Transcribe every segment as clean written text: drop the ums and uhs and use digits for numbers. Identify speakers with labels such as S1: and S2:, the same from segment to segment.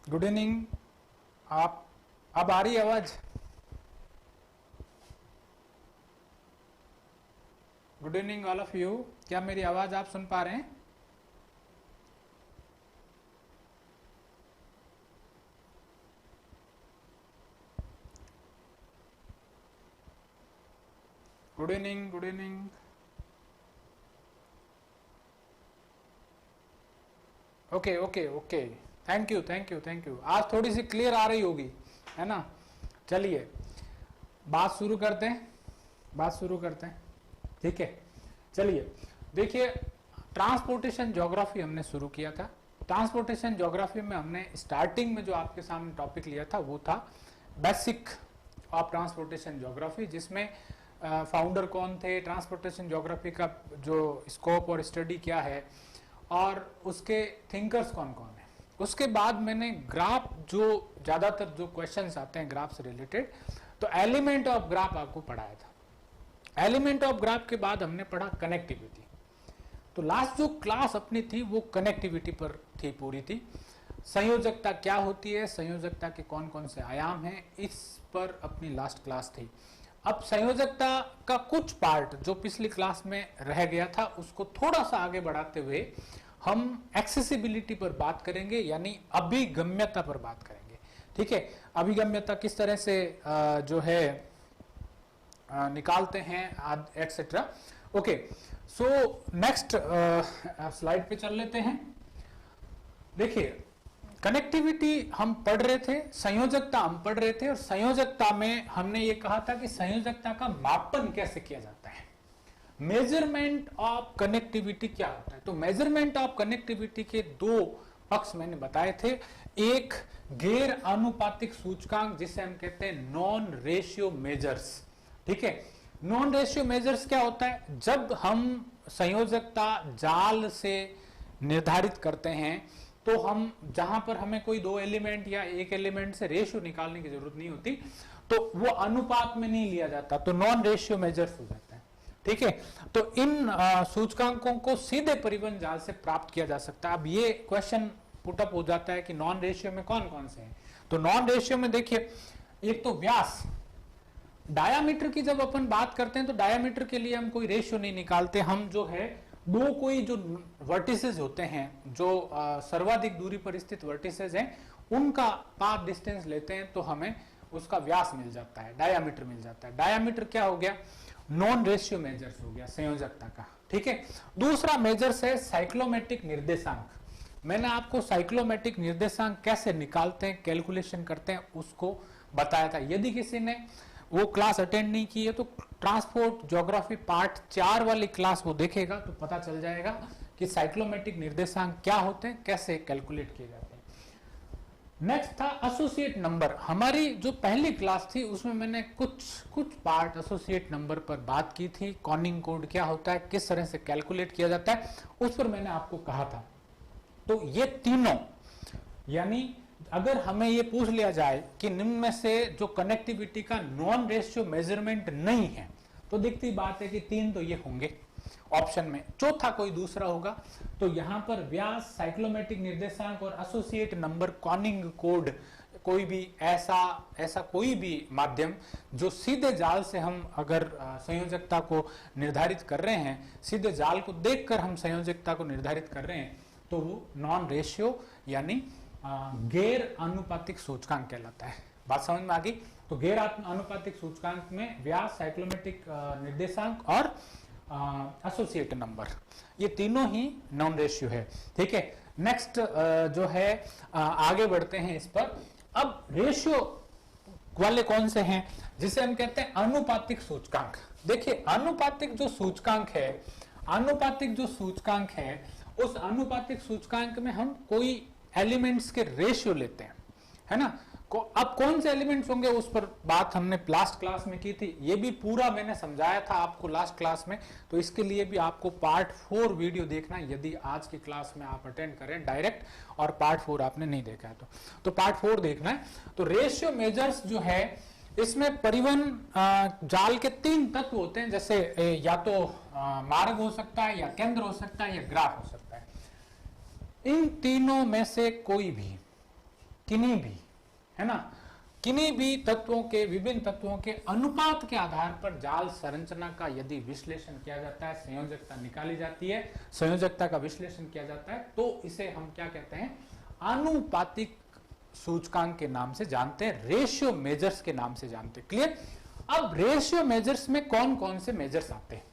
S1: Good evening. आप अब आ रही है आवाज? Good evening all of you. क्या मेरी आवाज आप सुन पा रहे हैं? Good evening, good evening. Okay okay okay, thank you thank you thank you. आज थोड़ी सी क्लियर आ रही होगी, है ना? चलिए बात शुरू करते हैं, बात शुरू करते हैं, ठीक है? चलिए देखिए, ट्रांसपोर्टेशन ज्योग्राफी हमने शुरू किया था। ट्रांसपोर्टेशन ज्योग्राफी में हमने स्टार्टिंग में जो आपके सामने टॉपिक लिया था वो था बेसिक ऑफ ट्रांसपोर्टेशन ज्योग्राफी, जिसमें फाउंडर कौन थे, ट्रांसपोर्टेशन ज्योग्राफी का जो स्कोप और स्टडी क्या है, और उसके थिंकर्स कौन कौन है। उसके बाद मैंने ग्राफ, जो ज्यादातर जो क्वेश्चंस आते हैं ग्राफ से रिलेटेड, तो एलिमेंट ऑफ ग्राफ आपको पढ़ाया था। एलिमेंट ऑफ ग्राफ के बाद हमने पढ़ा कनेक्टिविटी। तो लास्ट जो क्लास अपनी थी वो कनेक्टिविटी पर थी, पूरी थी। संयोजकता क्या होती है, संयोजकता के कौन कौन से आयाम हैं, इस पर अपनी लास्ट क्लास थी। अब संयोजकता का कुछ पार्ट जो पिछली क्लास में रह गया था उसको थोड़ा सा आगे बढ़ाते हुए हम एक्सेसिबिलिटी पर बात करेंगे, यानी अभिगम्यता पर बात करेंगे, ठीक है? अभिगम्यता किस तरह से जो है निकालते हैं etcetera. Okay, so next slide पे चल लेते हैं। देखिए, कनेक्टिविटी हम पढ़ रहे थे, संयोजकता हम पढ़ रहे थे, और संयोजकता में हमने ये कहा था कि संयोजकता का मापन कैसे किया जाता है, मेजरमेंट ऑफ कनेक्टिविटी क्या होता है। तो मेजरमेंट ऑफ कनेक्टिविटी के दो पक्ष मैंने बताए थे। एक गैर आनुपातिक सूचकांक, जिसे हम कहते हैं नॉन रेशियो मेजर्स, ठीक है? नॉन रेशियो मेजर्स क्या होता है? जब हम संयोजकता जाल से निर्धारित करते हैं तो हम जहां पर हमें कोई दो एलिमेंट या एक एलिमेंट से रेशियो निकालने की जरूरत नहीं होती, तो वो अनुपात में नहीं लिया जाता, तो नॉन रेशियो मेजर्स हो जाता है, ठीक है? तो इन सूचकांकों को सीधे परिवहन जाल से प्राप्त किया जा सकता है। अब ये क्वेश्चन पुटअप हो जाता है कि नॉन रेशियो में कौन कौन से हैं। तो नॉन रेशियो में देखिए, एक तो व्यास, डायामीटर की जब अपन बात करते हैं तो डायामीटर के लिए हम कोई रेशियो नहीं निकालते, हम जो है दो कोई जो वर्टिसेस होते हैं, जो सर्वाधिक दूरी पर स्थित वर्टिसेस हैं, उनका पाथ डिस्टेंस लेते हैं तो हमें उसका व्यास मिल जाता है, डायामीटर मिल जाता है। डायामीटर क्या हो गया? नॉन रेशियो मेजर्स हो गया संयोजकता का, ठीक है? दूसरा मेजर्स है साइक्लोमेट्रिक निर्देशांक। मैंने आपको साइक्लोमेट्रिक निर्देशांक कैसे निकालते हैं, कैलकुलेशन करते हैं, उसको बताया था। यदि किसी ने वो क्लास अटेंड नहीं की है तो ट्रांसपोर्ट ज्योग्राफी पार्ट 4 वाली क्लास वो देखेगा तो पता चल जाएगा कि साइक्लोमेट्रिक निर्देशांक क्या होते हैं, कैसे कैलकुलेट किए जाते हैं। नेक्स्ट था एसोसिएट नंबर। हमारी जो पहली क्लास थी उसमें मैंने कुछ पार्ट एसोसिएट नंबर पर बात की थी। कॉनिंग कोड क्या होता है, किस तरह से कैलकुलेट किया जाता है, उस पर मैंने आपको कहा था। तो ये तीनों, यानी अगर हमें ये पूछ लिया जाए कि निम्न में से जो कनेक्टिविटी का नॉन रेशियो मेजरमेंट नहीं है, तो दिखती बात है कि तीन तो ये होंगे ऑप्शन में, चौथा कोई दूसरा होगा। तो यहां पर व्यास, साइक्लोमेट्रिक निर्देशांक और एसोसिएट नंबर, कॉनिंग कोड, कोई भी ऐसा कोई भी माध्यम जो सीधे जाल से हम अगर संयोजकता को निर्धारित कर रहे हैं, सीधे जाल को देखकर हम संयोजकता को निर्धारित कर रहे हैं, तो वो नॉन रेशियो यानी गैर आनुपातिक सूचकांक कहलाता है। बात समझ में आ गई? तो गैर आनुपातिक सूचकांक में व्यास, साइक्लोमेट्रिक निर्देशांक और एसोसिएट नंबर, ये तीनों ही नॉन रेशियो है, ठीक है? नेक्स्ट जो है आगे बढ़ते हैं इस पर। अब रेशियो वाले कौन से हैं, जिसे हम कहते हैं अनुपातिक सूचकांक। देखिए, अनुपातिक जो सूचकांक है, अनुपातिक जो सूचकांक है, उस अनुपातिक सूचकांक में हम कोई एलिमेंट्स के रेशियो लेते हैं, है ना? अब कौन से एलिमेंट्स होंगे उस पर बात हमने लास्ट क्लास में की थी। ये भी पूरा मैंने समझाया था आपको लास्ट क्लास में, तो इसके लिए भी आपको पार्ट 4 वीडियो देखना है यदि आज की क्लास में आप अटेंड करें डायरेक्ट, और पार्ट 4 आपने नहीं देखा है तो पार्ट 4 देखना है। तो रेशियो मेजर्स जो है, इसमें परिवहन जाल के 3 तत्व होते हैं, जैसे या तो मार्ग हो सकता है, या केंद्र हो सकता है, या ग्राफ हो सकता है। इन तीनों में से कोई भी किन्हीं भी, है ना, किन्हीं भी तत्वों के, विभिन्न तत्वों के अनुपात के आधार पर जाल संरचना का यदि विश्लेषण किया जाता है, संयोजकता निकाली जाती है, संयोजकता का विश्लेषण किया जाता है, तो इसे हम क्या कहते हैं, आनुपातिक सूचकांक के नाम से जानते हैं, रेशियो मेजर्स के नाम से जानते हैं। क्लियर? अब रेशियो मेजर्स में कौन कौन से मेजर्स आते हैं,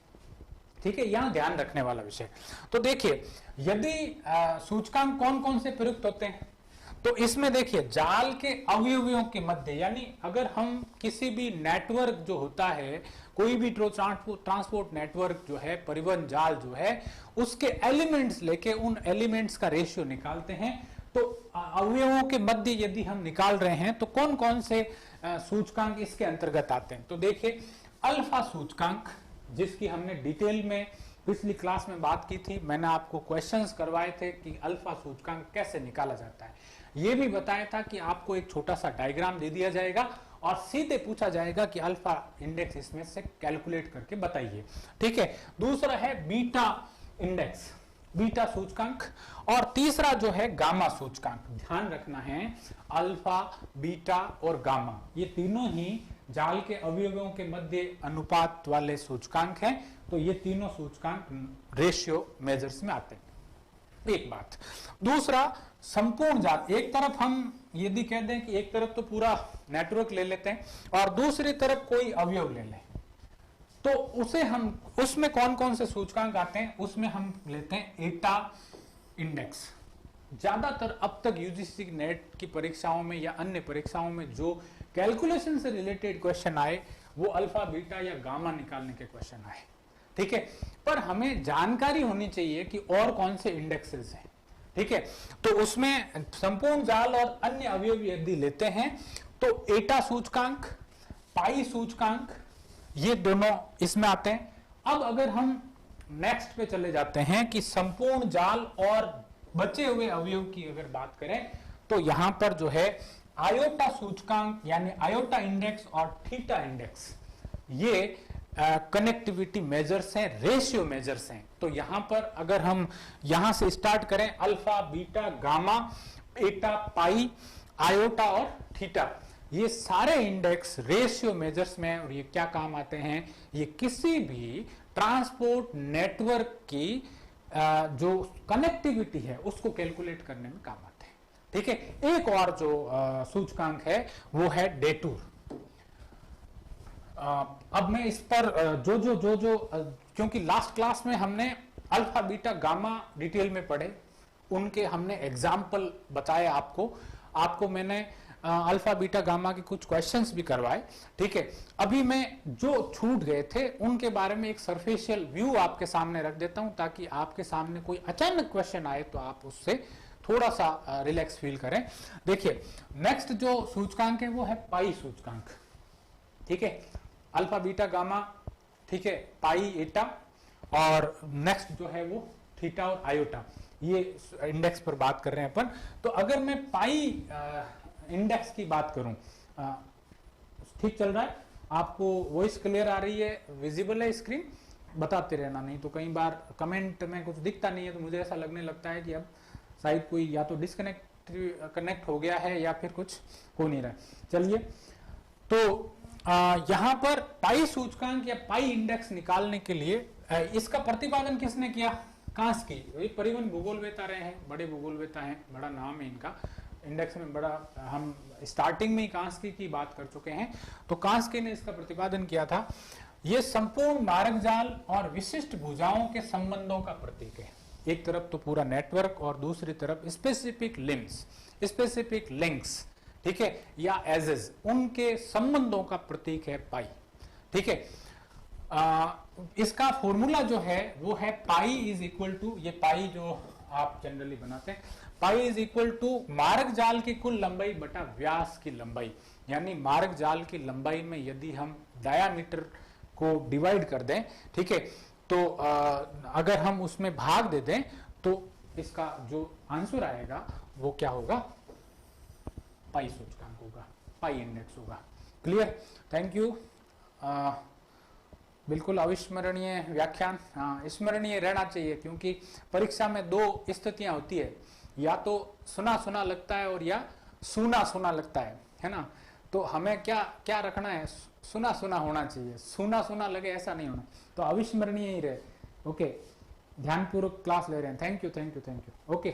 S1: ठीक है, यहां ध्यान रखने वाला विषय। तो देखिए, यदि सूचकांक कौन कौन से प्रयुक्त होते हैं, तो इसमें देखिए जाल के अवयवों के मध्य, यानी अगर हम किसी भी नेटवर्क जो होता है, कोई भी ट्रांसपोर्ट नेटवर्क जो है, परिवहन जाल जो है, उसके एलिमेंट्स लेके उन एलिमेंट्स का रेशियो निकालते हैं। तो अवयवों के मध्य यदि हम निकाल रहे हैं तो कौन कौन से सूचकांक इसके अंतर्गत आते हैं, तो देखिए अल्फा सूचकांक, जिसकी हमने डिटेल में पिछली क्लास में बात की थी, मैंने आपको क्वेश्चंस करवाए थे कि अल्फा सूचकांक कैसे निकाला जाता है, यह भी बताया था कि आपको एक छोटा सा डायग्राम दे दिया जाएगा और सीधे पूछा जाएगा कि अल्फा इंडेक्स इसमें से कैलकुलेट करके बताइए, ठीक है। दूसरा है बीटा इंडेक्स, बीटा सूचकांक, और तीसरा जो है गामा सूचकांक। ध्यान रखना है, अल्फा, बीटा और गामा, ये तीनों ही जाल के अवयवों के मध्य अनुपात वाले सूचकांक हैं, तो ये तीनों सूचकांक रेशियो मेजर्स में आते हैं। एक बात। दूसरा, संपूर्ण जाल, एक तरफ हम यदि कह दें कि एक तरफ तो पूरा नेटवर्क ले लेते हैं और दूसरी तरफ कोई अवयव ले लें, तो उसे हम, उसमें कौन कौन से सूचकांक आते हैं, उसमें हम लेते हैं एटा इंडेक्स। ज्यादातर अब तक यूजीसी नेट की परीक्षाओं में या अन्य परीक्षाओं में जो कैलकुलेशन से रिलेटेड क्वेश्चन आए, वो अल्फा, बीटा या गामा निकालने के क्वेश्चन आए, ठीक है। पर हमें जानकारी होनी चाहिए कि और कौन से इंडेक्सेस हैं, ठीक है। तो उसमें संपूर्ण जाल और अन्य अवयव यदि लेते हैं तो एटा सूचकांक, पाई सूचकांक, ये दोनों इसमें आते हैं। अब अगर हम नेक्स्ट पे चले जाते हैं कि संपूर्ण जाल और बचे हुए अवयव की अगर बात करें, तो यहां पर जो है आयोटा सूचकांक यानी आयोटा इंडेक्स और थीटा इंडेक्स, ये कनेक्टिविटी मेजर्स हैं, रेशियो मेजर्स हैं। तो यहां पर अगर हम यहां से स्टार्ट करें, अल्फा, बीटा, गामा, एटा, पाई, आयोटा और थीटा, ये सारे इंडेक्स रेशियो मेजर्स में, और ये क्या काम आते हैं, ये किसी भी ट्रांसपोर्ट नेटवर्क की जो कनेक्टिविटी है उसको कैलकुलेट करने में काम आते हैं, ठीक है। एक और जो सूचकांक है वो है डेटूर। अब मैं इस पर जो क्योंकि लास्ट क्लास में हमने अल्फा, बीटा, गामा डिटेल में पढ़े, उनके हमने एग्जाम्पल बताए आपको मैंने अल्फा, बीटा, गामा के कुछ क्वेश्चंस भी करवाए, ठीक है। अभी मैं जो छूट गए थे उनके बारे में एक सरफेशियल व्यू आपके सामने रख देता हूं, ताकि आपके सामने कोई अचानक क्वेश्चन आए तो आप उससे थोड़ा सा रिलैक्स फील करें। देखिए, नेक्स्ट जो सूचकांक है वो है पाई सूचकांक, ठीक है। अल्फा, बीटा, गामा, ठीक है, पाई, एटा, और नेक्स्ट जो है वो थीटा और आयोटा, ये इंडेक्स पर बात कर रहे हैं अपन। तो अगर मैं पाई इंडेक्स की बात करूं, ठीक चल रहा है, आपको वॉइस क्लियर आ रही है, विजिबल है स्क्रीन, बताते रहना, नहीं तो कई बार कमेंट में कुछ दिखता नहीं है तो मुझे ऐसा लगने लगता है कि अब शायद कोई या तो कनेक्ट हो गया है या फिर कुछ हो नहीं रहा है। चलिए, तो यहां पर पाई सूचकांक या पाई इंडेक्स निकालने के लिए इसका प्रतिपादन किसने किया, कांस्की। परिवहन भूगोलवेता रहे हैं, बड़े भूगोलवेता हैं, बड़ा नाम है इनका, इंडेक्स में बड़ा, हम स्टार्टिंग में ही कांस्की की बात कर चुके हैं, तो कांस्की ने इसका प्रतिपादन किया था। यह संपूर्ण मार्ग जाल और विशिष्ट भुजाओं के संबंधों का प्रतीक है। एक तरफ तो पूरा नेटवर्क और दूसरी तरफ स्पेसिफिक लिंक्स, स्पेसिफिक लिंक्स, ठीक है, या एजेस, उनके संबंधों का प्रतीक है पाई, ठीक है। इसका फॉर्मूला जो है वो है पाई इज इक्वल टू, ये पाई जो आप जनरली बनाते हैं, पाई इज इक्वल टू मार्ग जाल की कुल लंबाई बटा व्यास की लंबाई। यानी मार्ग जाल की लंबाई में यदि हम डायामीटर को डिवाइड कर दें, ठीक है, तो अगर हम उसमें भाग दे दें तो इसका जो आंसर आएगा वो क्या होगा, पाई सूचकांक होगा, पाई इंडेक्स होगा। Clear, thank you. बिल्कुल अविस्मरणीय व्याख्यान, स्मरणीय रहना चाहिए, क्योंकि परीक्षा में दो स्थितियां होती है, या तो सुना सुना लगता है और या सूना सूना लगता है ना। तो हमें क्या क्या रखना है, सुना सुना होना चाहिए, सूना सूना लगे ऐसा नहीं होना, तो अविस्मरणीय ही रहे। ओके, ध्यानपूर्वक क्लास ले रहे हैं, thank you thank you thank you. Okay,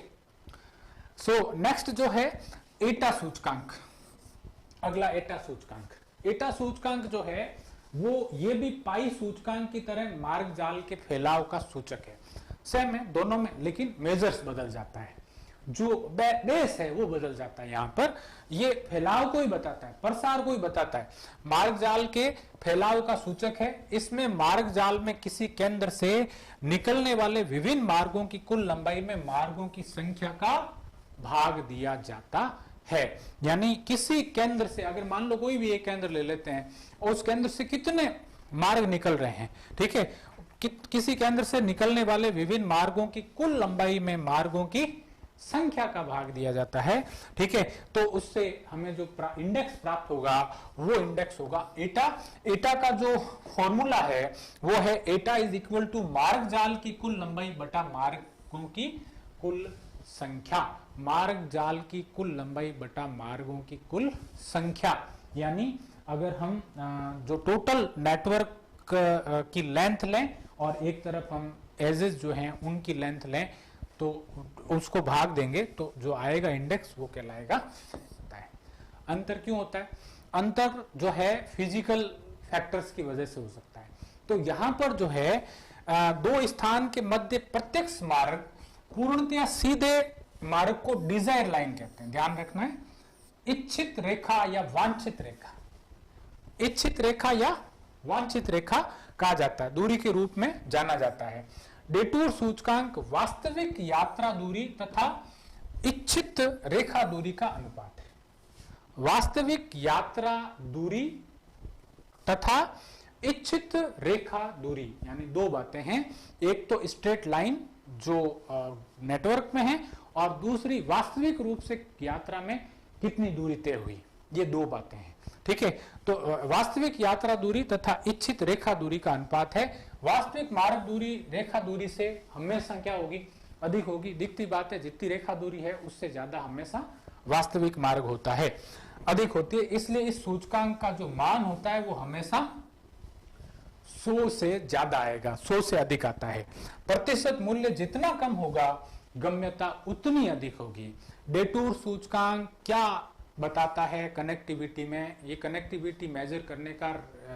S1: so next जो है एटा सूचकांक, अगला एटा सूचकांक। एटा सूचकांक जो है वो ये भी पाई सूचकांक की तरह मार्ग जाल के फैलाव का सूचक है, सेम है दोनों में, लेकिन मेजर्स बदल जाता है, जो बेस है वो बदल जाता है। यहाँ पर ये फैलाव को ही बताता है, प्रसार को ही बताता है, मार्ग जाल के फैलाव का सूचक है। इसमें मार्ग जाल में किसी केंद्र से निकलने वाले विभिन्न मार्गों की कुल लंबाई में मार्गों की संख्या का भाग दिया जाता है। यानी किसी केंद्र से, अगर मान लो कोई भी एक केंद्र ले लेते हैं और उस केंद्र से कितने मार्ग निकल रहे हैं, ठीक है, किसी केंद्र से निकलने वाले विभिन्न मार्गों की कुल लंबाई में मार्गों की संख्या का भाग दिया जाता है, ठीक है। तो उससे हमें जो इंडेक्स प्राप्त होगा वो इंडेक्स होगा एटा। एटा का जो फॉर्मूला है वो है एटा इज इक्वल टू मार्ग जाल की कुल लंबाई बटा मार्गों की कुल संख्या, मार्ग जाल की कुल लंबाई बटा मार्गों की कुल संख्या। यानी अगर हम जो टोटल नेटवर्क की लेंथ लें और एक तरफ हम एजेस जो हैं उनकी लेंथ लें तो उसको भाग देंगे तो जो आएगा इंडेक्स वो कहलाएगा। अंतर क्यों होता है? अंतर जो है फिजिकल फैक्टर्स की वजह से हो सकता है। तो यहां पर जो है दो स्थान के मध्य प्रत्यक्ष मार्ग पूर्णतया सीधे मार्ग को डिजायर लाइन कहते हैं, ध्यान रखना है। इच्छित रेखा या वांछित रेखा, इच्छित रेखा या वांछित रेखा कहा जाता है, दूरी के रूप में जाना जाता है। डेटूर सूचकांक वास्तविक यात्रा दूरी तथा इच्छित रेखा दूरी का अनुपात है। वास्तविक यात्रा दूरी तथा इच्छित रेखा दूरी यानी दो बातें हैं, एक तो स्ट्रेट लाइन जो नेटवर्क में है और दूसरी वास्तविक रूप से यात्रा में कितनी दूरी तय हुई, ये दो बातें हैं, ठीक है। तो वास्तविक यात्रा दूरी तथा इच्छित रेखा दूरी का अनुपात है। वास्तविक मार्ग दूरी रेखा दूरी से हमेशा क्या होगी? अधिक होगी। दिखती बात है, जितनी रेखा दूरी है उससे ज्यादा हमेशा वास्तविक मार्ग होता है, अधिक होती है। इसलिए इस सूचकांक का जो मान होता है वो हमेशा 100 से ज्यादा आएगा, 100 से अधिक आता है। प्रतिशत मूल्य जितना कम होगा गम्यता उतनी अधिक होगी। डेटूर सूचकांक क्या बताता है कनेक्टिविटी में? ये कनेक्टिविटी मेजर करने का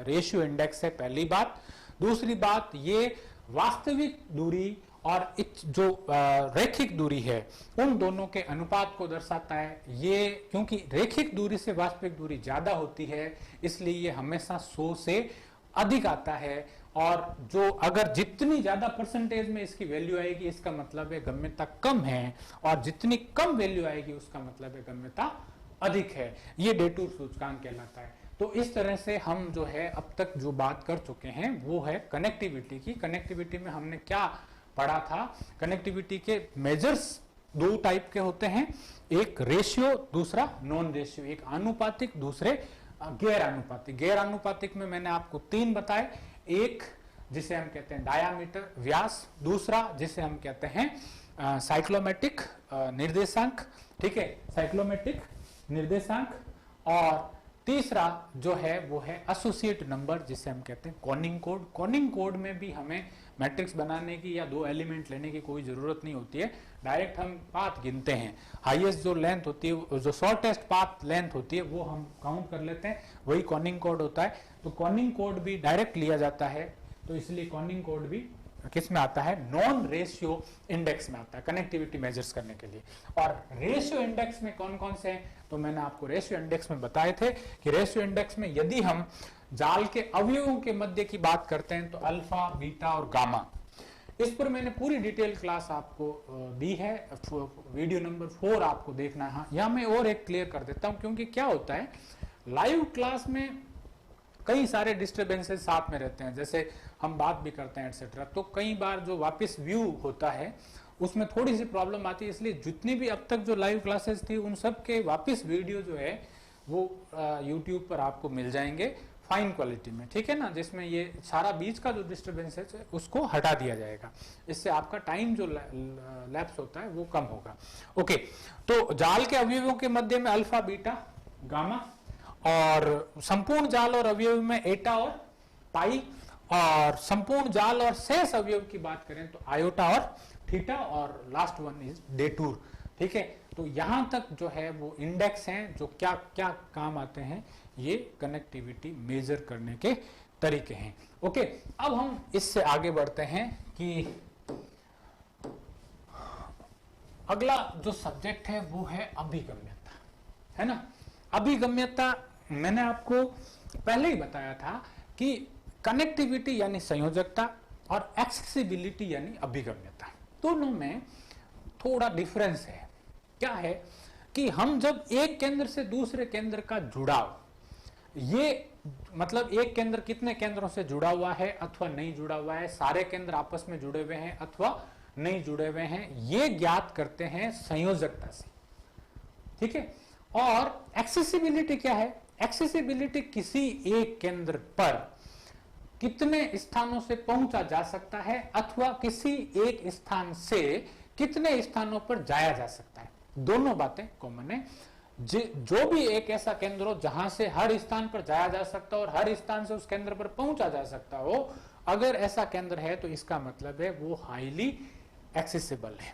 S1: रेशियो इंडेक्स है, पहली बात। दूसरी बात, ये वास्तविक दूरी और जो रैखिक दूरी है उन दोनों के अनुपात को दर्शाता है। ये क्योंकि रैखिक दूरी से वास्तविक दूरी ज्यादा होती है इसलिए ये हमेशा 100 से अधिक आता है। और जो अगर जितनी ज्यादा परसेंटेज में इसकी वैल्यू आएगी इसका मतलब है गम्यता कम है, और जितनी कम वैल्यू आएगी उसका मतलब है गम्यता अधिक है। ये डेटूर सूचकांक कहलाता है। तो इस तरह से हम जो है अब तक जो बात कर चुके हैं वो है कनेक्टिविटी की। कनेक्टिविटी में हमने क्या पढ़ा था? कनेक्टिविटी के मेजर्स दो टाइप के होते हैं, एक रेशियो, दूसरा नॉन रेशियो। एक आनुपातिक, दूसरे गैर आनुपातिक। गैर आनुपातिक में मैंने आपको 3 बताए, एक जिसे हम कहते हैं डायामीटर, व्यास, दूसरा जिसे हम कहते हैं साइक्लोमेटिक निर्देशांक, ठीक है, साइक्लोमेटिक निर्देशांक, और तीसरा जो है वो है एसोसिएट नंबर जिसे हम कहते हैं कॉनिंग कोड। कॉनिंग कोड में भी हमें मैट्रिक्स बनाने की या 2 एलिमेंट लेने की कोई जरूरत नहीं होती है, डायरेक्ट हम पाथ गिनते हैं। हाईएस्ट जो लेंथ होती है, जो शॉर्टेस्ट पाथ लेंथ होती है वो हम काउंट कर लेते हैं, वही कॉनिंग कोड होता है। तो कॉनिंग कोड भी डायरेक्ट लिया जाता है, तो इसलिए कॉनिंग कोड भी किस में आता है? नॉन रेशियो इंडेक्स में आता है कनेक्टिविटी मेजर्स करने के लिए। और रेशियो इंडेक्स में कौन कौन से हैं? तो मैंने आपको रेशियो इंडेक्स में बताए थे कि रेशियो इंडेक्स में यदि हम जाल के अवयवों के मध्य की बात करते हैं तो अल्फा, बीटा और गामा, इस पर मैंने पूरी डिटेल क्लास आपको दी है, वीडियो नंबर 4 आपको देखना है। यहाँ मैं और एक क्लियर कर देता हूँ, क्योंकि क्या होता है लाइव क्लास में कई सारे डिस्टर्बेंसेस साथ में रहते हैं, जैसे हम बात भी करते हैं एटसेट्रा, तो कई बार जो वापस व्यू होता है उसमें थोड़ी सी प्रॉब्लम आती है। इसलिए जितनी भी अब तक जो लाइव क्लासेस थी उन सब के वापस वीडियो जो है वो YouTube पर आपको मिल जाएंगे, फाइन क्वालिटी में, ठीक है ना, जिसमें ये सारा बीच का जो डिस्टर्बेंस है उसको हटा दिया जाएगा। इससे आपका टाइम जो लैप्स होता है वो कम होगा। ओके, तो जाल के अवयवों के मध्य में अल्फा, बीटा, गामा, और संपूर्ण जाल और अवयव में एटा और पाई, और संपूर्ण जाल और शेष अवयव की बात करें तो आयोटा और थीटा, और लास्ट वन इज डेटूर। ठीक है, तो यहां तक जो है वो इंडेक्स हैं जो क्या क्या काम आते हैं, ये कनेक्टिविटी मेजर करने के तरीके हैं। ओके, अब हम इससे आगे बढ़ते हैं कि अगला जो सब्जेक्ट है वो है अभिगम्यता, है ना। अभिगम्यता मैंने आपको पहले ही बताया था कि कनेक्टिविटी यानी संयोजकता और एक्सेसिबिलिटी यानी अभिगम्यता, दोनों में थोड़ा डिफरेंस है। क्या है कि हम जब एक केंद्र से दूसरे केंद्र का जुड़ाव, ये मतलब एक केंद्र कितने केंद्रों से जुड़ा हुआ है अथवा नहीं जुड़ा हुआ है, सारे केंद्र आपस में जुड़े हुए हैं अथवा नहीं जुड़े हुए हैं, ये ज्ञात करते हैं संयोजकता से। ठीक है, और एक्सेसिबिलिटी क्या है? एक्सेसिबिलिटी किसी एक केंद्र पर कितने स्थानों से पहुंचा जा सकता है अथवा किसी एक स्थान से कितने स्थानों पर जाया जा सकता है, दोनों बातें कॉमन है। जो भी एक ऐसा केंद्र हो जहां से हर स्थान पर जाया जा सकता हो और हर स्थान से उस केंद्र पर पहुंचा जा सकता हो, अगर ऐसा केंद्र है तो इसका मतलब है वो हाईली एक्सेसिबल है,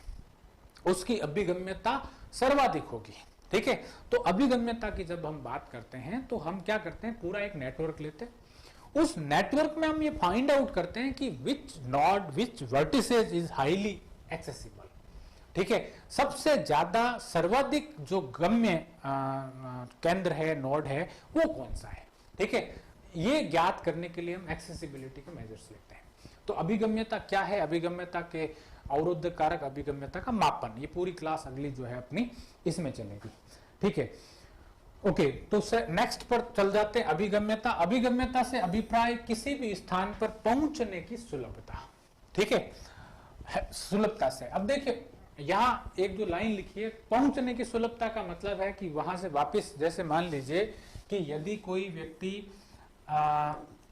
S1: उसकी अभिगम्यता सर्वाधिक होगी। ठीक है, तो अभिगम्यता की जब हम बात करते हैं तो हम क्या करते हैं, पूरा एक नेटवर्क लेते हैं, उस नेटवर्क में हम ये फाइंड आउट करते हैं कि which node, which vertices is highly accessible. ठीक है, सबसे ज्यादा सर्वाधिक जो गम्य केंद्र है, नोड है, वो कौन सा है। ठीक है, ये ज्ञात करने के लिए हम एक्सेसिबिलिटी के मेजर्स लेते हैं। तो अभिगम्यता क्या है? अभिगम्यता के अवरोध कारक, अभिगम्यता का मापन, ये पूरी क्लास अगली जो है अपनी इसमें चलेगी। ठीक है, ओके, तो नेक्स्ट पर चल जाते हैं अभिगम्यता। अभिगम्यता से अभिप्राय किसी भी स्थान पर पहुंचने की सुलभता। ठीक है, सुलभता से। अब देखिए यहाँ एक जो लाइन लिखी है, पहुंचने की सुलभता का मतलब है कि वहां से वापस, जैसे मान लीजिए कि यदि कोई व्यक्ति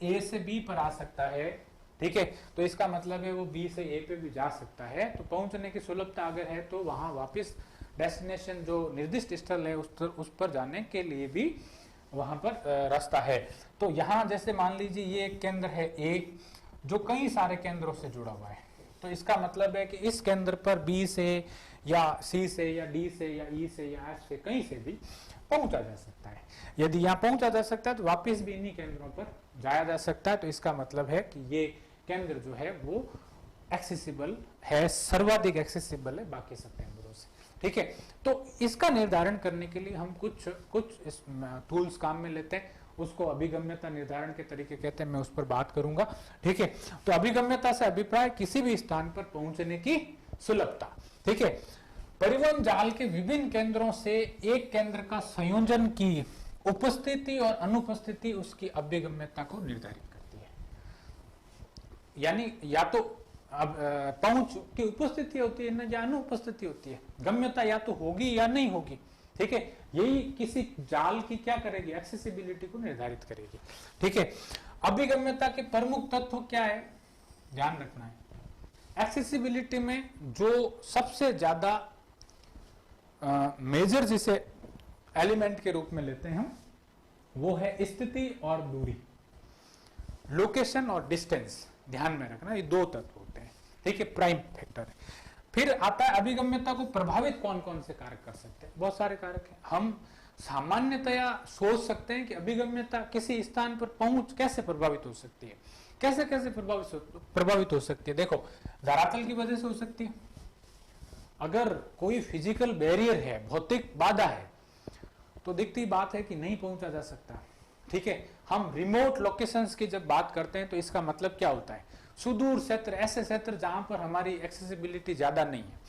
S1: ए से बी पर आ सकता है, ठीक है, तो इसका मतलब है वो बी से ए पे भी जा सकता है। तो पहुंचने की सुलभता अगर है तो वहां वापस डेस्टिनेशन जो निर्दिष्ट स्थल है उस पर जाने के लिए भी वहां पर रास्ता है। तो यहाँ जैसे मान लीजिए ये एक केंद्र है ए जो कई सारे केंद्रों से जुड़ा हुआ है, तो इसका मतलब है कि इस केंद्र पर बी से या सी से या डी से या ई से या एफ से कहीं से भी पहुंचा जा सकता है। यदि यहाँ पहुंचा जा सकता है तो वापस भी इन्हीं केंद्रों पर जाया जा सकता है। तो इसका मतलब है कि ये केंद्र जो है वो एक्सेसिबल है, सर्वाधिक एक्सेसिबल है बाकी सब केंद्रों से। ठीक है, तो इसका निर्धारण करने के लिए हम कुछ टूल्स काम में लेते हैं, उसको अभिगम्यता निर्धारण के तरीके कहते हैं, मैं उस पर बात करूंगा। ठीक है, तो अभिगम्यता से अभिप्राय किसी भी स्थान पर पहुंचने की सुलभता। ठीक है, परिवहन जाल के विभिन्न केंद्रों से एक केंद्र का संयोजन की उपस्थिति और अनुपस्थिति उसकी अभिगम्यता को निर्धारित करती है। यानी या तो अब पहुंच की उपस्थिति होती है ना, या अनुपस्थिति होती है। गम्यता या तो होगी या नहीं होगी। ठीक है, यही किसी जाल की क्या करेगी, एक्सेसिबिलिटी को निर्धारित करेगी। ठीक है, अभिगम्यता के प्रमुख तत्व क्या है, ध्यान रखना है। एक्सेसिबिलिटी में जो सबसे ज्यादा मेजर जिसे एलिमेंट के रूप में लेते हैं हम, वो है स्थिति और दूरी, लोकेशन और डिस्टेंस। ध्यान में रखना, ये दो तत्व होते हैं। ठीक है, प्राइम फैक्टर है। फिर आता है अभिगम्यता को प्रभावित कौन कौन से कारक कर सकते हैं। बहुत सारे कारक हैं। हम सामान्यतया सोच सकते हैं कि अभिगम्यता किसी स्थान पर पहुंच कैसे प्रभावित हो सकती है, कैसे कैसे प्रभावित हो सकती है। देखो, धरातल की वजह से हो सकती है। अगर कोई फिजिकल बैरियर है, भौतिक बाधा है, तो दिखती बात है कि नहीं पहुंचा जा सकता। ठीक है, हम रिमोट लोकेशंस की जब बात करते हैं तो इसका मतलब क्या होता है, सुदूर क्षेत्र, ऐसे क्षेत्र जहां पर हमारी एक्सेसिबिलिटी ज्यादा नहीं है,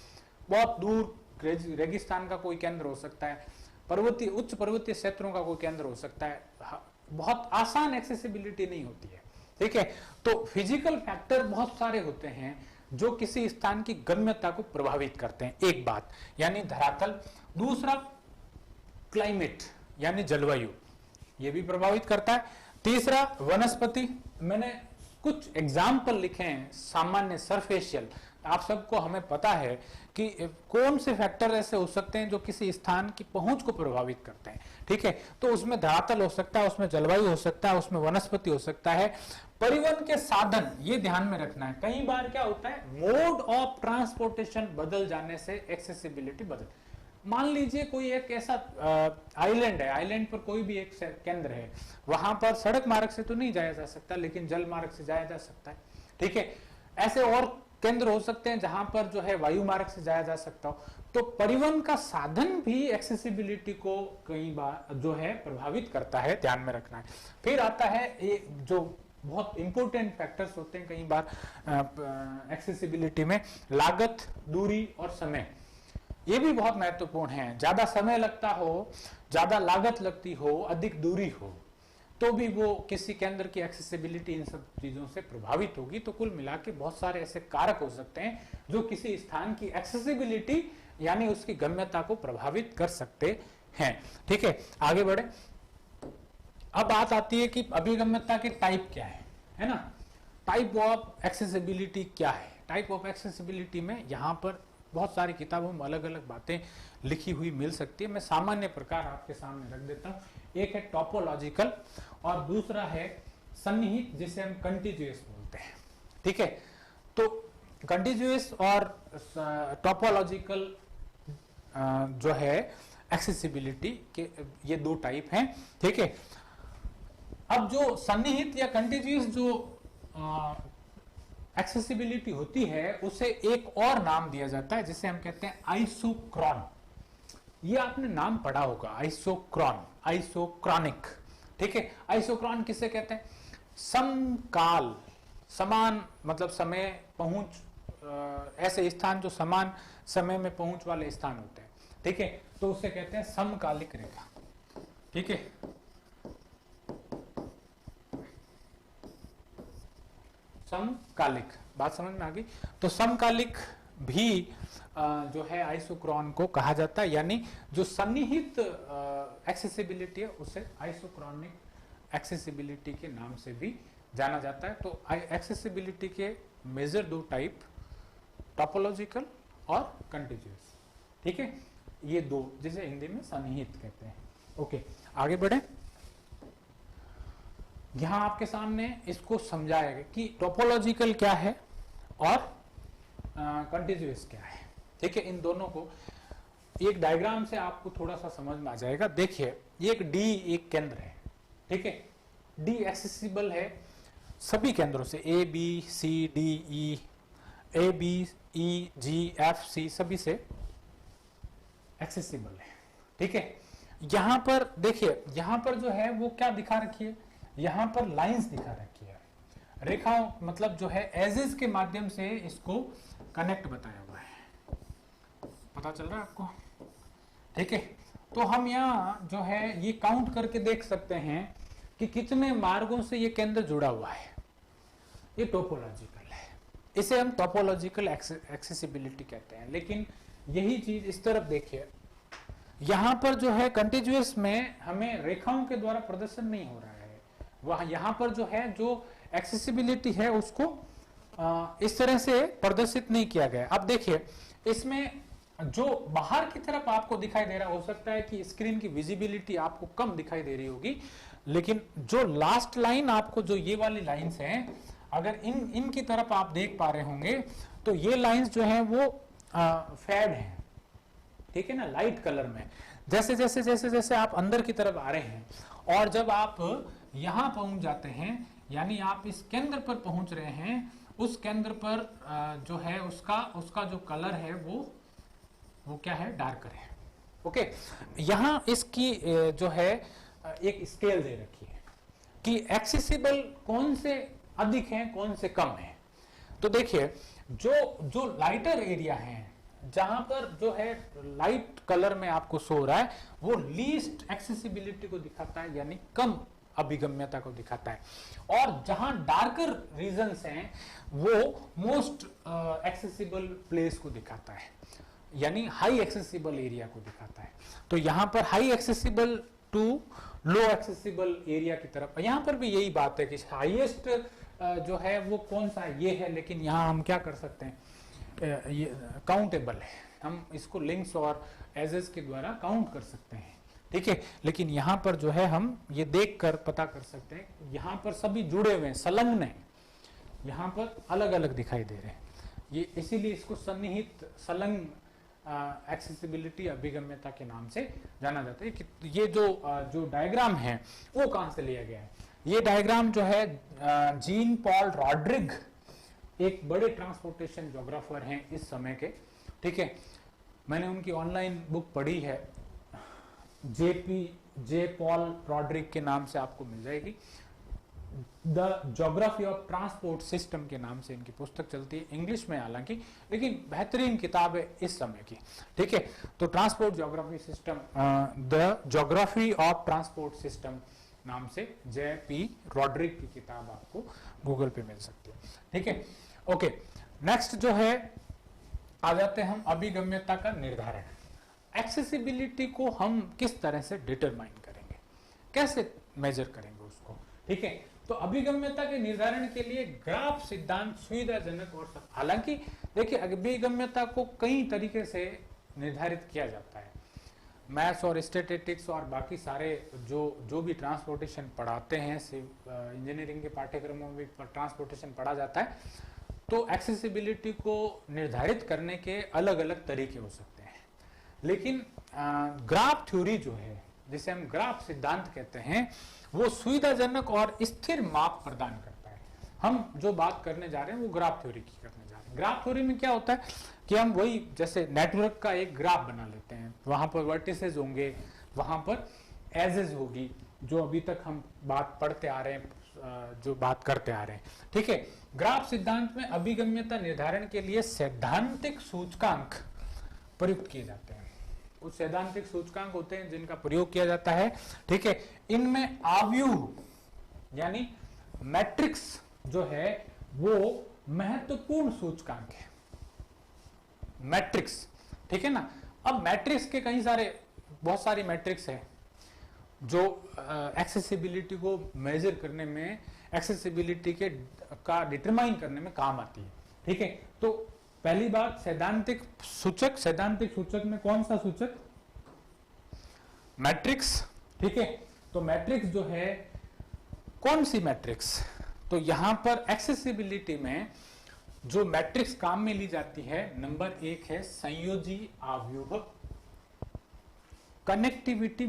S1: बहुत दूर रेगिस्तान का कोई केंद्र हो सकता है, पर्वतीय उच्च पर्वतीय क्षेत्रों का कोई केंद्र हो सकता है, बहुत आसान एक्सेसिबिलिटी नहीं होती है। ठीक है, तो फिजिकल फैक्टर बहुत सारे होते हैं जो किसी स्थान की गम्यता को प्रभावित करते हैं। एक बात यानी धरातल, दूसरा क्लाइमेट यानी जलवायु, ये भी प्रभावित करता है। तीसरा वनस्पति, मैंने कुछ एग्जाम्पल लिखे हैं सामान्य सरफेशियल। आप सबको हमें पता है कि कौन से फैक्टर ऐसे हो सकते हैं जो किसी स्थान की पहुंच को प्रभावित करते हैं, ठीक है। तो उसमें धरातल हो सकता है, उसमें जलवायु हो सकता है, उसमें वनस्पति हो सकता है। परिवहन के साधन, ये ध्यान में रखना है, कई बार क्या होता है मोड ऑफ ट्रांसपोर्टेशन बदल जाने से एक्सेसिबिलिटी बदल। मान लीजिए कोई एक ऐसा आइलैंड है, आइलैंड पर कोई भी एक केंद्र है, वहां पर सड़क मार्ग से तो नहीं जाया जा सकता लेकिन जल मार्ग से जाया जा सकता है, ठीक है। ऐसे और केंद्र हो सकते हैं जहां पर जो है वायु मार्ग से जाया जा सकता हो। तो परिवहन का साधन भी एक्सेसिबिलिटी को कई बार जो है प्रभावित करता है, ध्यान में रखना है। फिर आता है ये जो बहुत इंपॉर्टेंट फैक्टर्स होते हैं कई बार एक्सेसिबिलिटी में, लागत, दूरी और समय। ये भी बहुत महत्वपूर्ण है। ज्यादा समय लगता हो, ज्यादा लागत लगती हो, अधिक दूरी हो, तो भी वो किसी केंद्र की एक्सेसिबिलिटी इन सब चीजों से प्रभावित होगी। तो कुल मिला के बहुत सारे ऐसे कारक हो सकते हैं जो किसी स्थान की एक्सेसिबिलिटी यानी उसकी गम्यता को प्रभावित कर सकते हैं, ठीक है। आगे बढ़े। अब बात आती है कि अभिगम्यता के टाइप क्या है ना। टाइप ऑफ एक्सेसिबिलिटी क्या है? टाइप ऑफ एक्सेसिबिलिटी में यहाँ पर बहुत सारी किताबों में अलग अलग बातें लिखी हुई मिल सकती है। मैं सामान्य प्रकार आपके सामने रख देता हूँ। एक है टोपोलॉजिकल और दूसरा है सन्निहित, जिसे हम कंटिन्यूअस बोलते हैं, ठीक है। तो कंटिन्यूअस और टोपोलॉजिकल जो है एक्सेसिबिलिटी के ये दो टाइप हैं, ठीक है। अब जो सन्निहित या कंटिन्यूअस जो एक्सेसिबिलिटी होती है उसे एक और नाम दिया जाता है जिसे हम कहते हैं आइसोक्रॉन। ये आपने नाम पढ़ा होगा, आइसोक्रॉन, आइसोक्रॉनिक, ठीक है। आइसोक्रॉन किसे कहते हैं? समकाल, समान मतलब समय, पहुंच, ऐसे स्थान जो समान समय में पहुंच वाले स्थान होते हैं, ठीक है। तो उसे कहते हैं समकालिक रेखा, ठीक है। समकालिक, बात समझ में आ गई? तो समकालिक भी जो है आइसोक्रॉन को कहा जाता है, यानी जो सन्निहित एक्सेसिबिलिटी है उसे आइसोक्रॉनिक एक्सेसिबिलिटी के नाम से भी जाना जाता है। तो एक्सेसिबिलिटी के मेजर दो टाइप, टोपोलॉजिकल और कंटिन्यूअस, ठीक है। ये दो जिसे हिंदी में सन्निहित कहते हैं। ओके, आगे बढ़े। यहां आपके सामने इसको समझाया गया कि टोपोलॉजिकल क्या है और कंटिन्यूअस क्या है, ठीक है। इन दोनों को एक डायग्राम से आपको थोड़ा सा समझ में आ जाएगा। देखिए, ये एक डी एक केंद्र है, ठीक है। डी एक्सेसिबल है सभी केंद्रों से, A B C D E, A B E G F C सभी से एक्सेसिबल है, ठीक है। यहां पर देखिए, यहां पर जो है वो क्या दिखा रखी है, यहां पर लाइंस दिखा रखी है, रेखाओं, मतलब जो है एजेस के माध्यम से इसको कनेक्ट बताया हुआ है। पता चल रहा है आपको, ठीक है। तो हम यहाँ जो है ये काउंट करके देख सकते हैं कि कितने मार्गों से ये केंद्र जुड़ा हुआ है। ये टोपोलॉजिकल है, इसे हम टोपोलॉजिकल एक्सेसिबिलिटी कहते हैं। लेकिन यही चीज इस तरफ देखिए, यहां पर जो है कंटिन्यूअस में हमें रेखाओं के द्वारा प्रदर्शन नहीं हो रहा है, वह यहां पर जो है जो एक्सेसिबिलिटी है उसको इस तरह से प्रदर्शित नहीं किया गया। अब देखिए, इसमें जो बाहर की तरफ आपको दिखाई दे रहा, हो सकता है कि स्क्रीन की विजिबिलिटी आपको कम दिखाई दे रही होगी, लेकिन जो लास्ट लाइन आपको, जो ये वाली लाइंस हैं, अगर इनकी तरफ आप देख पा रहे होंगे तो ये लाइंस जो है वो फेड है, ठीक है ना, लाइट कलर में। जैसे जैसे जैसे जैसे आप अंदर की तरफ आ रहे हैं और जब आप यहां पहुंच जाते हैं, यानी आप इस केंद्र पर पहुंच रहे हैं, उस केंद्र पर जो है उसका जो कलर है वो क्या है, डार्कर है। ओके, यहां इसकी जो है एक स्केल दे रखी है कि एक्सेसिबल कौन से अधिक हैं, कौन से कम हैं। तो देखिए, जो लाइटर एरिया है, जहां पर जो है लाइट कलर में आपको शो हो रहा है, वो लीस्ट एक्सेसिबिलिटी को दिखाता है, यानी कम अभिगम्यता को दिखाता है। और जहां डार्कर रीजन्स हैं वो मोस्ट एक्सेसिबल प्लेस को दिखाता है, यानी हाई एक्सेसिबल एरिया को दिखाता है। तो यहां पर high accessible to low accessible area की तरफ। यहाँ पर भी यही बात है कि हाईएस्ट जो है वो कौन सा ये है, लेकिन यहाँ हम क्या कर सकते हैं, ये काउंटेबल है, हम इसको लिंक्स और एजेस के द्वारा काउंट कर सकते हैं, ठीक है। लेकिन यहाँ पर जो है हम ये देखकर पता कर सकते हैं, यहाँ पर सभी जुड़े हुए हैं, संलग्न है, यहाँ पर अलग अलग दिखाई दे रहे हैं, ये इसीलिए इसको सन्निहित संलग्न एक्सेसिबिलिटी अभिगम्यता के नाम से जाना जाता है। कि ये जो डायग्राम है वो कहाँ से लिया गया है, ये डायग्राम जो है जीन पॉल रॉड्रिग एक बड़े ट्रांसपोर्टेशन ज्योग्राफर हैं इस समय के, ठीक है। मैंने उनकी ऑनलाइन बुक पढ़ी है, जे पॉल रॉड्रिग के नाम से आपको मिल जाएगी, the geography of transport system के नाम से इनकी पुस्तक चलती है, इंग्लिश में हालांकि, लेकिन बेहतरीन किताब है इस समय की, ठीक है। तो transport geography system, the geography of transport system नाम से जे पी रॉड्रिग की किताब आपको गूगल पे मिल सकती है, ठीक है। ओके, नेक्स्ट जो है आ जाते हैं हम अभिगम्यता का निर्धारण। एक्सेसिबिलिटी को हम किस तरह से डिटरमाइन करेंगे, कैसे मेजर करेंगे उसको, ठीक है। तो अभिगम्यता के निर्धारण के लिए ग्राफ सिद्धांत सुविधाजनक और हालांकि देखिए अभिगम्यता को कई तरीके से निर्धारित किया जाता है, मैथ्स और स्टैटिस्टिक्स और बाकी सारे जो भी ट्रांसपोर्टेशन पढ़ाते हैं, इंजीनियरिंग के पाठ्यक्रमों में ट्रांसपोर्टेशन पढ़ा जाता है, तो एक्सेसिबिलिटी को निर्धारित करने के अलग अलग तरीके हो सकते हैं। लेकिन ग्राफ थ्योरी जो है, जिसे हम ग्राफ सिद्धांत कहते हैं, वो सुविधाजनक और स्थिर माप प्रदान करता है। हम जो बात करने जा रहे हैं वो ग्राफ थ्योरी की करने जा रहे हैं। ग्राफ थ्योरी में क्या होता है कि हम वही जैसे नेटवर्क का एक ग्राफ बना लेते हैं, वहां पर वर्टिसेस होंगे, वहां पर एजेस होगी, जो अभी तक हम बात पढ़ते आ रहे हैं, जो बात करते आ रहे हैं, ठीक है। ग्राफ सिद्धांत में अभिगम्यता निर्धारण के लिए सैद्धांतिक सूचकांक प्रयुक्त किए जाते हैं। कुछ सैद्धांतिक सूचकांक होते हैं जिनका प्रयोग किया जाता है, ठीक है। इनमें आव्यूह यानी मैट्रिक्स जो है वो महत्वपूर्ण सूचकांक है, मैट्रिक्स, ठीक है ना। अब मैट्रिक्स के बहुत सारी मैट्रिक्स है जो एक्सेसिबिलिटी को मेजर करने में, एक्सेसिबिलिटी का डिटरमाइन करने में काम आती है, ठीक है। तो पहली बात सैद्धांतिक सूचक में कौन सा सूचक, मैट्रिक्स, ठीक है। तो मैट्रिक्स जो है कौन सी मैट्रिक्स, तो यहां पर एक्सेसिबिलिटी में जो मैट्रिक्स काम में ली जाती है, नंबर 1 है संयोजी आव्यूह कनेक्टिविटी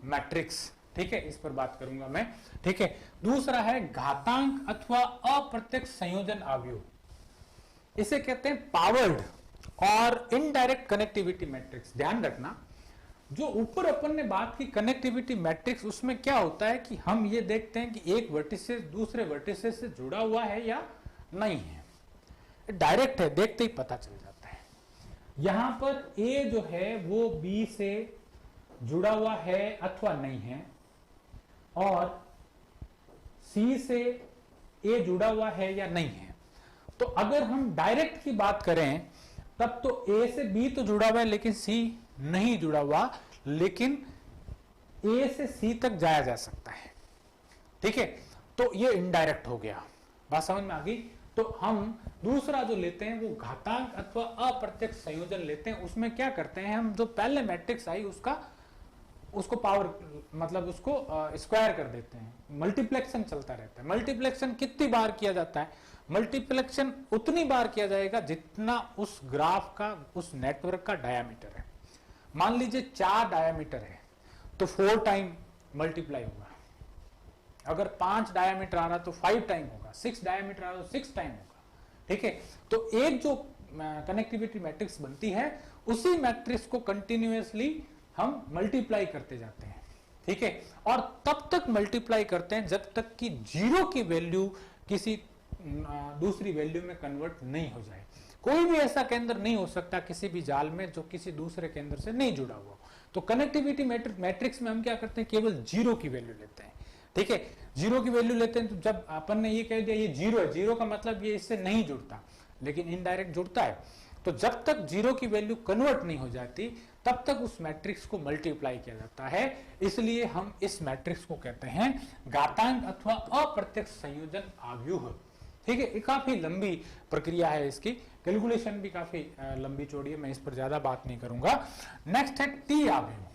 S1: मैट्रिक्स, ठीक है, इस पर बात करूंगा मैं, ठीक है। दूसरा है घातांक अथवा अप्रत्यक्ष संयोजन आव्यूह, इसे कहते हैं पावर्ड और इनडायरेक्ट कनेक्टिविटी मैट्रिक्स। ध्यान रखना, जो ऊपर अपन ने बात की कनेक्टिविटी मैट्रिक्स, उसमें क्या होता है कि हम ये देखते हैं कि एक वर्टिसेस दूसरे वर्टिसेस से जुड़ा हुआ है या नहीं है, डायरेक्ट है, देखते ही पता चल जाता है। यहां पर ए जो है वो बी से जुड़ा हुआ है अथवा नहीं है, और सी से ए जुड़ा हुआ है या नहीं है। तो अगर हम डायरेक्ट की बात करें तब तो ए से बी तो जुड़ा हुआ है लेकिन सी नहीं जुड़ा हुआ, लेकिन ए से सी तक जाया जा सकता है, ठीक है। तो ये इनडायरेक्ट हो गया, बात समझ में आ गई। तो हम दूसरा जो लेते हैं वो घातांक अथवा अप्रत्यक्ष संयोजन लेते हैं। उसमें क्या करते हैं हम, जो पहले मैट्रिक्स आई उसको पावर मतलब उसको स्क्वायर कर देते हैं, मल्टीप्लेक्शन चलता रहता है। मल्टीप्लेक्शन कितनी बार किया जाता है, मल्टीप्लेक्शन उतनी बार किया जाएगा जितना उस ग्राफ का, उस नेटवर्क का डायामीटर है। मान लीजिए 4 डायामीटर है तो 4 टाइम मल्टीप्लाई होगा, अगर 5 डायामीटर आ रहा तो 5 टाइम होगा, 6 डायामीटर आ रहा तो 6 टाइम होगा, ठीक है। तो एक जो कनेक्टिविटी मैट्रिक्स बनती है, उसी मैट्रिक्स को कंटिन्यूअसली हम मल्टीप्लाई करते जाते हैं, ठीक है। और तब तक मल्टीप्लाई करते हैं जब तक कि 0 की वैल्यू किसी दूसरी वैल्यू में कन्वर्ट नहीं हो जाए। कोई भी ऐसा केंद्र नहीं हो सकता किसी भी जाल में जो किसी दूसरे केंद्र से नहीं जुड़ा हुआ। तो कनेक्टिविटी मैट्रिक्स में हम क्या करते हैं, केवल 0 की वैल्यू लेते हैं, ठीक है। 0 की वैल्यू लेते हैं तो जब अपन ने ये कह दिया ये 0 है, 0 का मतलब ये इससे नहीं जुड़ता, लेकिन इनडायरेक्ट जुड़ता है। तो जब तक 0 की वैल्यू कन्वर्ट नहीं हो जाती तब तक उस मैट्रिक्स को मल्टीप्लाई किया जाता है। इसलिए हम इस मैट्रिक्स को कहते हैं घातांक अथवा अप्रत्यक्ष संयोजन आव्यूह। ठीक है, ये काफी लंबी प्रक्रिया है, इसकी कैलकुलेशन भी काफी लंबी चौड़ी है, मैं इस पर ज्यादा बात नहीं करूंगा। नेक्स्ट है टी आव्यूह,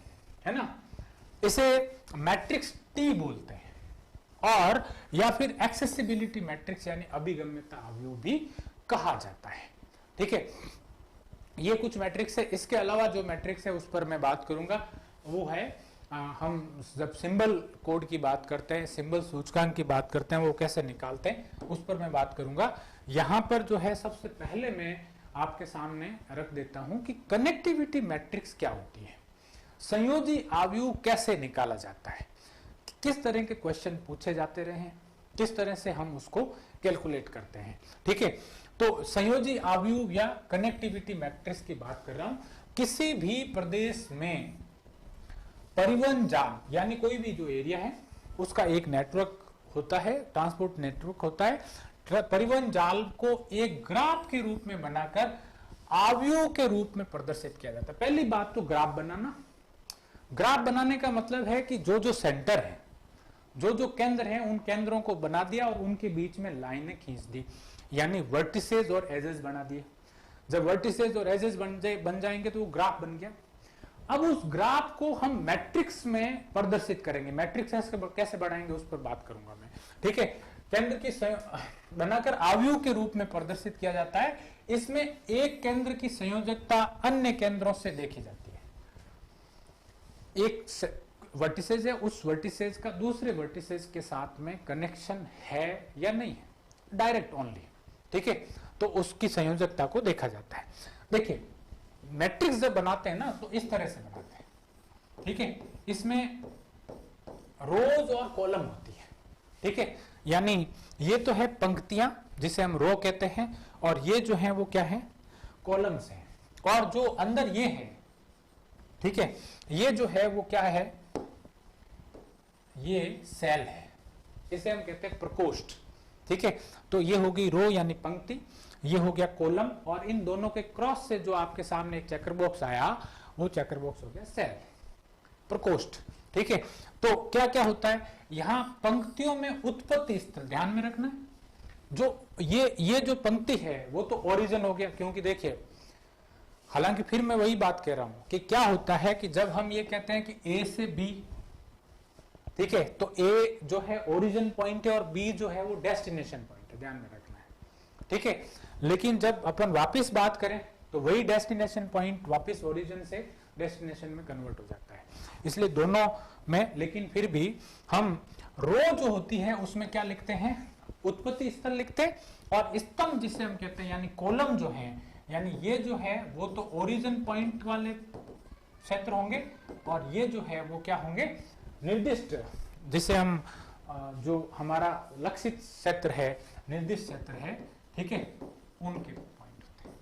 S1: है ना, इसे मैट्रिक्स टी बोलते हैं और या फिर एक्सेसिबिलिटी मैट्रिक्स यानी अभिगम्यता आव्यूह भी कहा जाता है। ठीक है, ये कुछ मैट्रिक्स है। इसके अलावा जो मैट्रिक्स है उस पर मैं बात करूंगा, वो है हम जब सिंबल कोड की बात करते हैं, सिंबल सूचकांक की बात करते हैं, वो कैसे निकालते हैं उस पर मैं बात करूंगा। यहां पर जो है सबसे पहले मैं आपके सामने रख देता हूं कि कनेक्टिविटी मैट्रिक्स क्या होती है, संयोजी आव्यूह कैसे निकाला जाता है, किस तरह के क्वेश्चन पूछे जाते रहे हैं, किस तरह से हम उसको कैलकुलेट करते हैं। ठीक है, तो संयोजी आव्यूह या कनेक्टिविटी मैट्रिक्स की बात कर रहा हूं। किसी भी प्रदेश में परिवहन जाल यानी कोई भी जो एरिया है उसका एक नेटवर्क होता है, ट्रांसपोर्ट नेटवर्क होता है। परिवहन जाल को एक ग्राफ के रूप में बनाकर आव्यूह के रूप में प्रदर्शित किया जाता है। पहली बात तो ग्राफ बनाना। ग्राफ बनाने का मतलब है कि जो जो सेंटर है, जो जो केंद्र है, उन केंद्रों को बना दिया और उनके बीच में लाइनें खींच दी, यानी वर्टिसेस और एजेस बना दिए। जब वर्टिसेस और एजेस बन जाएंगे तो वो ग्राफ बन गया। अब उस ग्राफ को हम मैट्रिक्स में प्रदर्शित करेंगे। मैट्रिक्स कैसे बढ़ाएंगे उस पर बात करूंगा मैं। ठीक है, केंद्र की बनाकर आव्यूह के रूप में प्रदर्शित किया जाता है। इसमें एक केंद्र की संयोजकता अन्य केंद्रों से देखी जाती है। एक वर्टिसेस है, उस वर्टिसेस का दूसरे वर्टिसेस के साथ में कनेक्शन है या नहीं है, डायरेक्ट ओनली। ठीक है, तो उसकी संयोजकता को देखा जाता है। देखिए, मैट्रिक्स जब बनाते हैं ना तो इस तरह से बनाते हैं। ठीक है, इसमें रोज और कॉलम होती है। ठीक है, यानी ये तो है पंक्तियां जिसे हम रो कहते हैं, और ये जो है वो क्या है, कॉलम्स हैं। और जो अंदर ये है, ठीक है, ये जो है वो क्या है, ये सेल है, इसे हम कहते हैं प्रकोष्ठ। ठीक है, तो ये होगी रो यानी पंक्ति, ये हो गया कॉलम, और इन दोनों के क्रॉस से जो आपके सामने एक चेकर बॉक्स आया वो चेकर बॉक्स हो गया सेल, प्रकोष्ठ। ठीक है, तो क्या क्या होता है यहां पंक्तियों में उत्पत्ति स्थल ध्यान में रखना। जो ये जो पंक्ति है वो तो ओरिजिन हो गया, क्योंकि देखिए, हालांकि फिर मैं वही बात कह रहा हूं कि क्या होता है कि जब हम ये कहते हैं कि ए से बी, ठीक है, तो ए जो है ओरिजिन पॉइंट है और बी जो है वो डेस्टिनेशन पॉइंट है, ध्यान में रखना है। ठीक है, लेकिन जब अपन वापस बात करें तो वही डेस्टिनेशन पॉइंट वापस ओरिजिन से डेस्टिनेशन में कन्वर्ट हो जाता है, इसलिए दोनों में। लेकिन फिर भी हम रो जो होती है उसमें क्या लिखते हैं, उत्पत्ति स्थल लिखते हैं, और स्तंभ जिसे हम कहते हैं यानी कॉलम जो है, यानी ये जो है वो तो ओरिजिन पॉइंट वाले क्षेत्र होंगे, और ये जो है वो क्या होंगे, निर्दिष्ट, जिसे हम जो हमारा लक्षित क्षेत्र है, निर्दिष्ट क्षेत्र है, ठीक है, उनके पॉइंट होते हैं।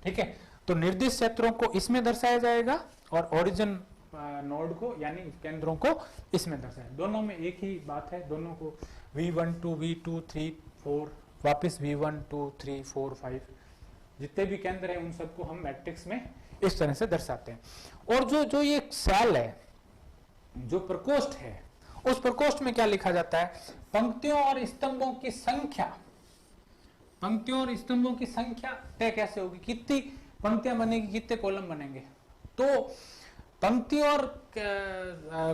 S1: ठीक है, तो निर्दिष्ट क्षेत्रों को इसमें दर्शाया जाएगा और ओरिजिन नोड को यानी केंद्रों को इसमें दर्शाया। दोनों में एक ही बात है, दोनों को V1 2 V2 3 4 वापस V1 2 3 4 5 जितने भी केंद्र हैं उन सबको हम मैट्रिक्स में इस तरह से दर्शाते हैं। और जो ये सेल है, जो प्रकोष्ठ है, उस प्रकोष्ठ में क्या लिखा जाता है, पंक्तियों और स्तंभों की संख्या। पंक्तियों और स्तंभों की संख्या तय कैसे होगी, कितनी पंक्तियां बनेगी, कितने कॉलम बनेंगे। तो पंक्ति और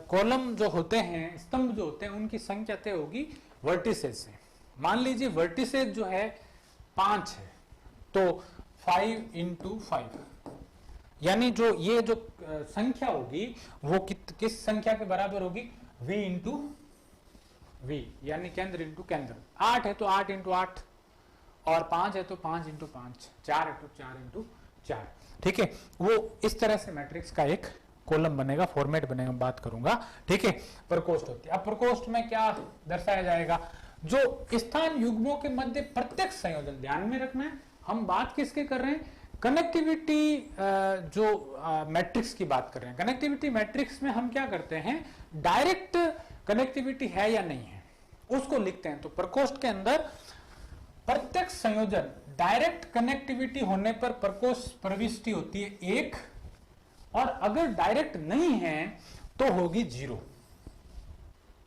S1: कॉलम जो होते हैं, स्तंभ जो होते हैं, उनकी संख्या तय होगी वर्टिसेस से। मान लीजिए वर्टिसेस जो है 5 है, तो 5 × 5 यानी जो ये जो संख्या होगी वो किस संख्या के बराबर होगी, V × V यानी केंद्र इंटू केंद्र। 8 है तो 8 × 8, और 5 है तो 5 × 5, 4 है तो 4 × 4। ठीक है, वो इस तरह से मैट्रिक्स का एक कॉलम बनेगा, फॉर्मेट बनेगा, बात करूंगा। ठीक है, प्रकोष्ठ होती है। अब प्रकोष्ठ में क्या दर्शाया जाएगा, जो स्थान युग्मों के मध्य प्रत्यक्ष संयोजन। ध्यान में रखना है, हम बात किसके कर रहे हैं, कनेक्टिविटी जो मैट्रिक्स की बात कर रहे हैं। कनेक्टिविटी मैट्रिक्स में हम क्या करते हैं, डायरेक्ट कनेक्टिविटी है या नहीं है उसको लिखते हैं। तो प्रकोष्ठ के अंदर प्रत्यक्ष संयोजन डायरेक्ट कनेक्टिविटी होने पर प्रकोष्ठ प्रविष्टि होती है 1 और अगर डायरेक्ट नहीं है तो होगी 0।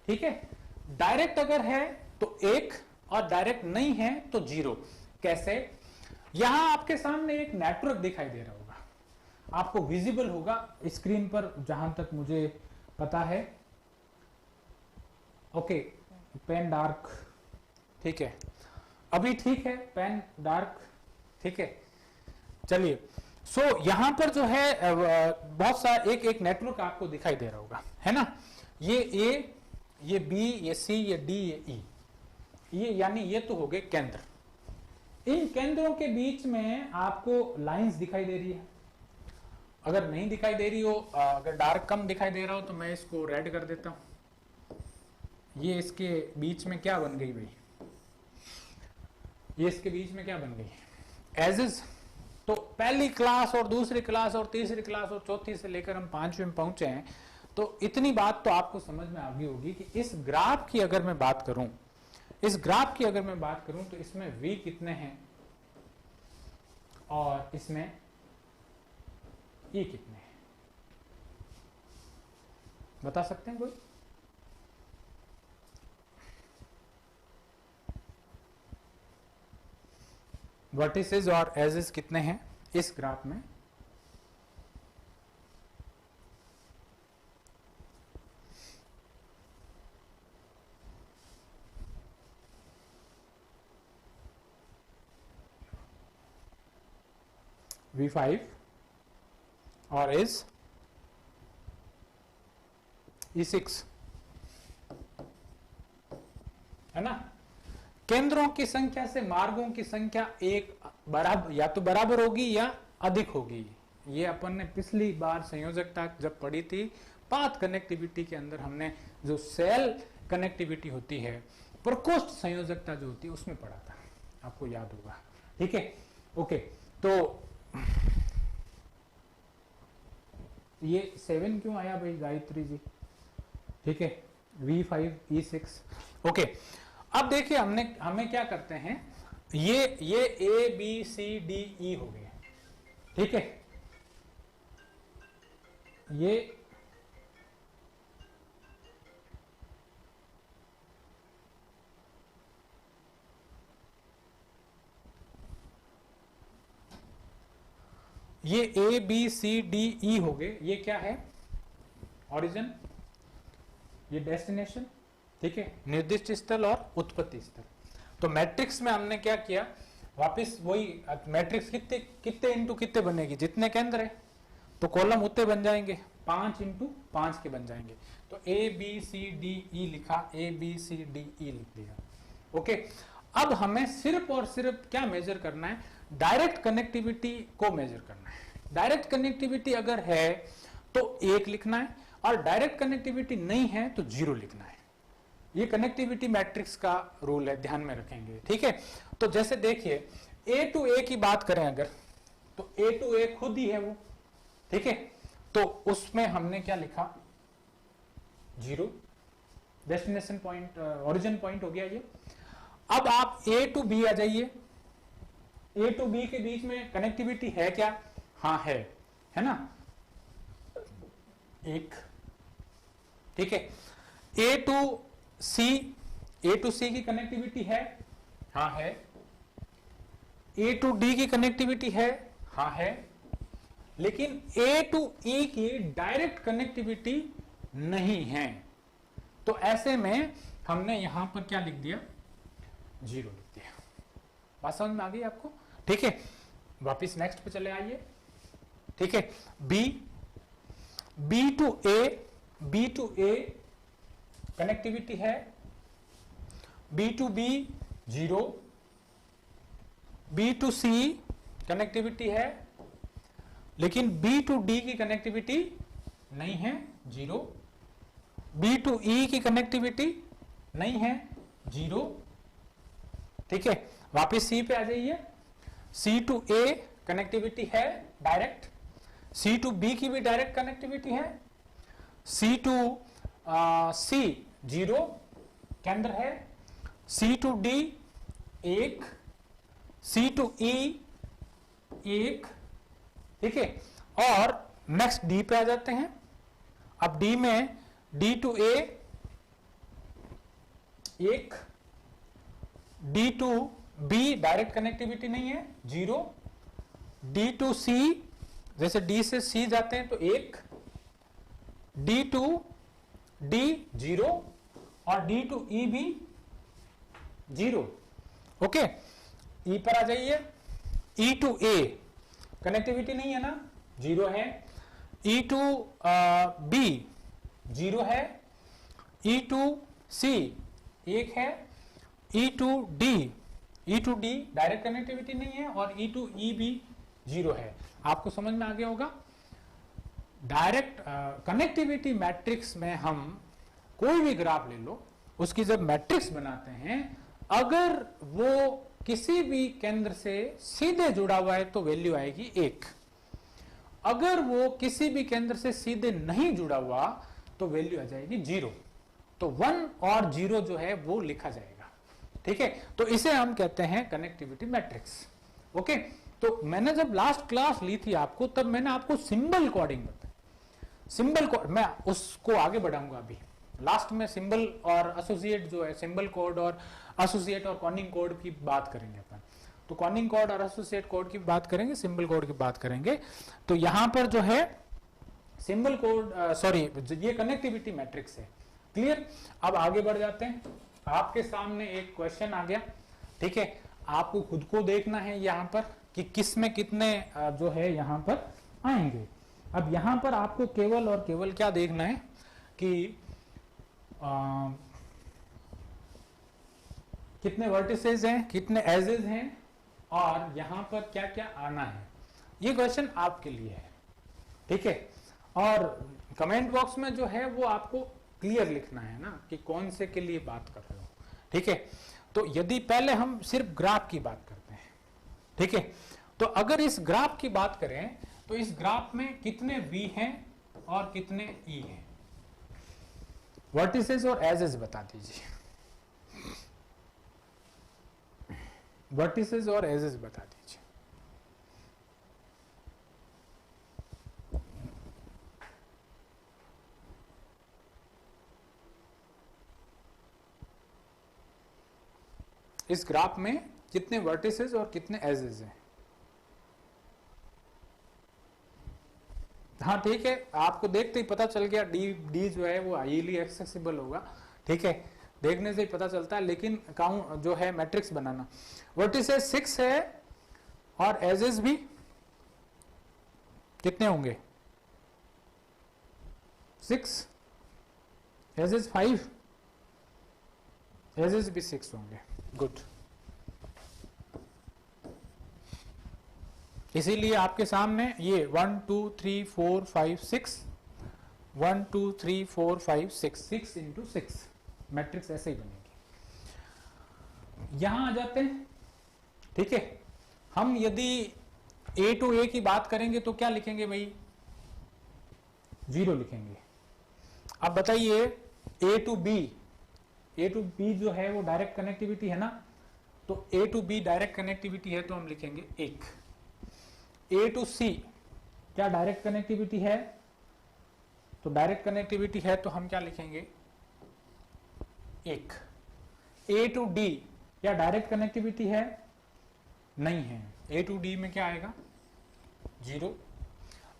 S1: ठीक है, डायरेक्ट अगर है तो 1 और डायरेक्ट नहीं है तो 0। कैसे? यहां आपके सामने एक नेटवर्क दिखाई दे रहा होगा, आपको विजिबल होगा स्क्रीन पर जहां तक मुझे पता है। ओके, पेन डार्क, ठीक है, अभी ठीक है, पेन डार्क, ठीक है। चलिए, सो यहां पर जो है बहुत सारा एक नेटवर्क आपको दिखाई दे रहा होगा, है ना। ये ए, ये बी, ये सी, ये डी, ये ई, ये यानी ये तो हो गए केंद्र। इन केंद्रों के बीच में आपको लाइंस दिखाई दे रही है। अगर नहीं दिखाई दे रही हो, अगर डार्क कम दिखाई दे रहा हो तो मैं इसको रेड कर देता हूं। ये इसके बीच में क्या बन गई भाई, ये इसके बीच में क्या बन गई, एज इज। तो पहली क्लास और दूसरी क्लास और तीसरी क्लास और चौथी से लेकर हम 5वीं में पहुंचे हैं, तो इतनी बात तो आपको समझ में आ गई होगी कि इस ग्राफ की अगर मैं बात करूं, तो इसमें v कितने हैं और इसमें e कितने हैं, बता सकते हैं कोई? वर्टिसेस और एजेस कितने हैं इस ग्राफ में? V5 और is E6, है ना। केंद्रों की संख्या से मार्गों की संख्या एक बराबर, या तो बराबर होगी या अधिक होगी। ये अपन ने पिछली बार संयोजकता जब पढ़ी थी, पाथ कनेक्टिविटी के अंदर हमने जो सेल कनेक्टिविटी होती है, प्रकोष्ठ संयोजकता जो होती है, उसमें पढ़ा था, आपको याद होगा। ठीक है, ओके। तो ये 7 क्यों आया भाई गायत्री जी? ठीक है, V5 E6, ओके। अब देखिए हमें क्या करते हैं, ये A B C D E हो गए, ठीक है। ये A B C D E हो गए। ये क्या है? ओरिजिन, ये डेस्टिनेशन, ठीक है, निर्दिष्ट स्थल और उत्पत्ति स्थल। तो मैट्रिक्स में हमने क्या किया, वापस वही मैट्रिक्स कितने इंटू कितने बनेगी, जितने केंद्र है तो कॉलम उतने बन जाएंगे, 5 इंटू 5 के बन जाएंगे। तो A B C D E लिखा, A B C D E लिख दिया, ओके। अब हमें सिर्फ और सिर्फ क्या मेजर करना है, डायरेक्ट कनेक्टिविटी को मेजर करना है। डायरेक्ट कनेक्टिविटी अगर है तो 1 लिखना है और डायरेक्ट कनेक्टिविटी नहीं है तो 0 लिखना है। ये कनेक्टिविटी मैट्रिक्स का रूल है, ध्यान में रखेंगे, ठीक है। तो जैसे देखिए A to A की बात करें अगर, तो A to A खुद ही है वो, ठीक है। तो उसमें हमने क्या लिखा, 0, डेस्टिनेशन पॉइंट, ओरिजिन पॉइंट हो गया ये। अब आप A to B आ जाइए, A to B के बीच में कनेक्टिविटी है क्या? हाँ है ना, 1, ठीक है। A to C की कनेक्टिविटी है? हाँ है। A to D की कनेक्टिविटी है? हाँ है। लेकिन A to E की डायरेक्ट कनेक्टिविटी नहीं है, तो ऐसे में हमने यहां पर क्या लिख दिया, 0 लिख दिया। बात समझ में आ गई आपको? ठीक है, वापिस नेक्स्ट पे चले आइए, ठीक है। B to A कनेक्टिविटी है, B to B 0, B to C connectivity है, लेकिन B to D की कनेक्टिविटी नहीं है, 0। B to E की कनेक्टिविटी नहीं है, 0, ठीक है। वापिस C पे आ जाइए, C to A कनेक्टिविटी है डायरेक्ट, C to B की भी डायरेक्ट कनेक्टिविटी है, C to C 0 केंद्र है, C to D 1 C to E एक, ठीक है, और नेक्स्ट D पे आ जाते हैं। अब D में D to A एक, D to B direct connectivity नहीं है, 0, D to C, जैसे D से C जाते हैं तो एक, D to D 0 और D to E भी 0, ओके। E पर आ जाइए, E to A कनेक्टिविटी नहीं है ना, 0 है, E to B 0 है, E to C 1 है, E to D direct connectivity नहीं है और E to E भी 0 है। आपको समझ में आ गया होगा। डायरेक्ट कनेक्टिविटी मैट्रिक्स में हम कोई भी ग्राफ ले लो, उसकी जब मैट्रिक्स बनाते हैं, अगर वो किसी भी केंद्र से सीधे जुड़ा हुआ है तो वैल्यू आएगी 1, अगर वो किसी भी केंद्र से सीधे नहीं जुड़ा हुआ तो वैल्यू आ जाएगी 0। तो 1 और 0 जो है वो लिखा जाएगा, ठीक है। तो इसे हम कहते हैं कनेक्टिविटी मैट्रिक्स, ओके। तो मैंने जब लास्ट क्लास ली थी आपको, तब मैंने आपको सिंबल कोडिंग बताई। सिंबल कोड मैं उसको आगे बढ़ाऊंगा अभी, लास्ट में सिंबल और एसोसिएट जो है, सिंबल कोड और एसोसिएट और कॉर्निंग कोड की बात करेंगे अपन। तो कॉर्निंग कोड और एसोसिएट कोड की बात करेंगे, सिंबल कोड की बात करेंगे। तो यहां पर जो है सिंबल कोड, सॉरी, ये कनेक्टिविटी मैट्रिक्स है, क्लियर। अब आगे बढ़ जाते हैं। आपके सामने एक क्वेश्चन आ गया, ठीक है। आपको खुद को देखना है यहां पर कि किस में कितने जो है यहां पर आएंगे। अब यहां पर आपको केवल और केवल क्या देखना है कि कितने वर्टिसेस हैं, कितने एजेस हैं और यहां पर क्या क्या आना है। ये क्वेश्चन आपके लिए है, ठीक है। और कमेंट बॉक्स में जो है वो आपको क्लियर लिखना है ना कि कौन से के लिए बात कर रहे हो, ठीक है। तो यदि पहले हम सिर्फ ग्राफ की बात करते हैं, ठीक है, तो अगर इस ग्राफ की बात करें तो इस ग्राफ में कितने V हैं और कितने E हैं, वर्टिसेस और एजेस बता दीजिए, वर्टिसेस और एजेस बता दीजिए। इस ग्राफ में कितने वर्टिसेस और कितने एजेस हैं। हाँ ठीक है, आपको देखते ही पता चल गया डी जो है वो हाईली एक्सेसिबल होगा, ठीक है, देखने से ही पता चलता है। लेकिन काउंट जो है मैट्रिक्स बनाना, वर्टिसेस 6 है और एजेस भी कितने होंगे, 6, एजेस 5, एजेस भी 6 होंगे, गुड। इसीलिए आपके सामने ये 1 2 3 4 5 6, 1 2 3 4 5 6, 6 into 6 मैट्रिक्स ऐसे ही बनेगी। यहां आ जाते हैं, ठीक है। हम यदि A to A की बात करेंगे तो क्या लिखेंगे भाई, 0 लिखेंगे। अब बताइए A to B, A to B जो है वो डायरेक्ट कनेक्टिविटी है ना, तो A to B direct connectivity है तो हम लिखेंगे 1। A to C क्या डायरेक्ट कनेक्टिविटी है, तो डायरेक्ट कनेक्टिविटी है तो हम क्या लिखेंगे 1। A to D क्या डायरेक्ट कनेक्टिविटी है, नहीं है, A to D में क्या आएगा 0।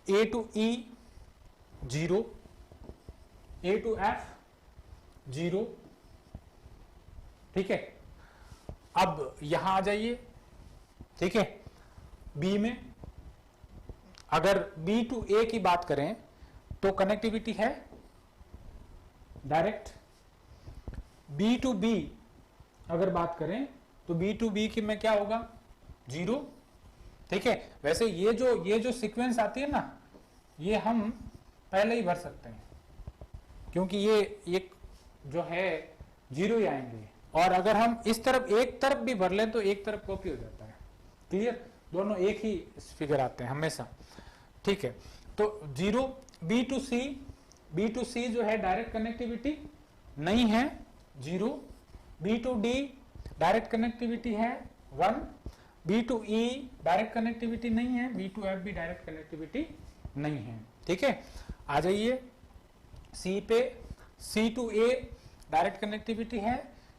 S1: A to E 0, A to F 0, ठीक है। अब यहां आ जाइए, ठीक है, B में अगर B to A की बात करें तो कनेक्टिविटी है डायरेक्ट। B to B अगर बात करें तो B to B की में क्या होगा 0, ठीक है। वैसे ये जो सीक्वेंस आती है ना, ये हम पहले ही भर सकते हैं क्योंकि ये एक जो है 0 ही आएंगे, और अगर हम इस तरफ एक तरफ भी भर लें तो एक तरफ कॉपी हो जाता है, क्लियर, दोनों एक ही फिगर आते हैं हमेशा, ठीक है। तो 0, B to C जो है डायरेक्ट कनेक्टिविटी नहीं है 0, B to D direct connectivity है 1, B2E डायरेक्ट कनेक्टिविटी नहीं है, B2F भी डायरेक्ट कनेक्टिविटी नहीं है। ठीक है, आ जाइए C पे। C2A डायरेक्ट कनेक्टिविटी है,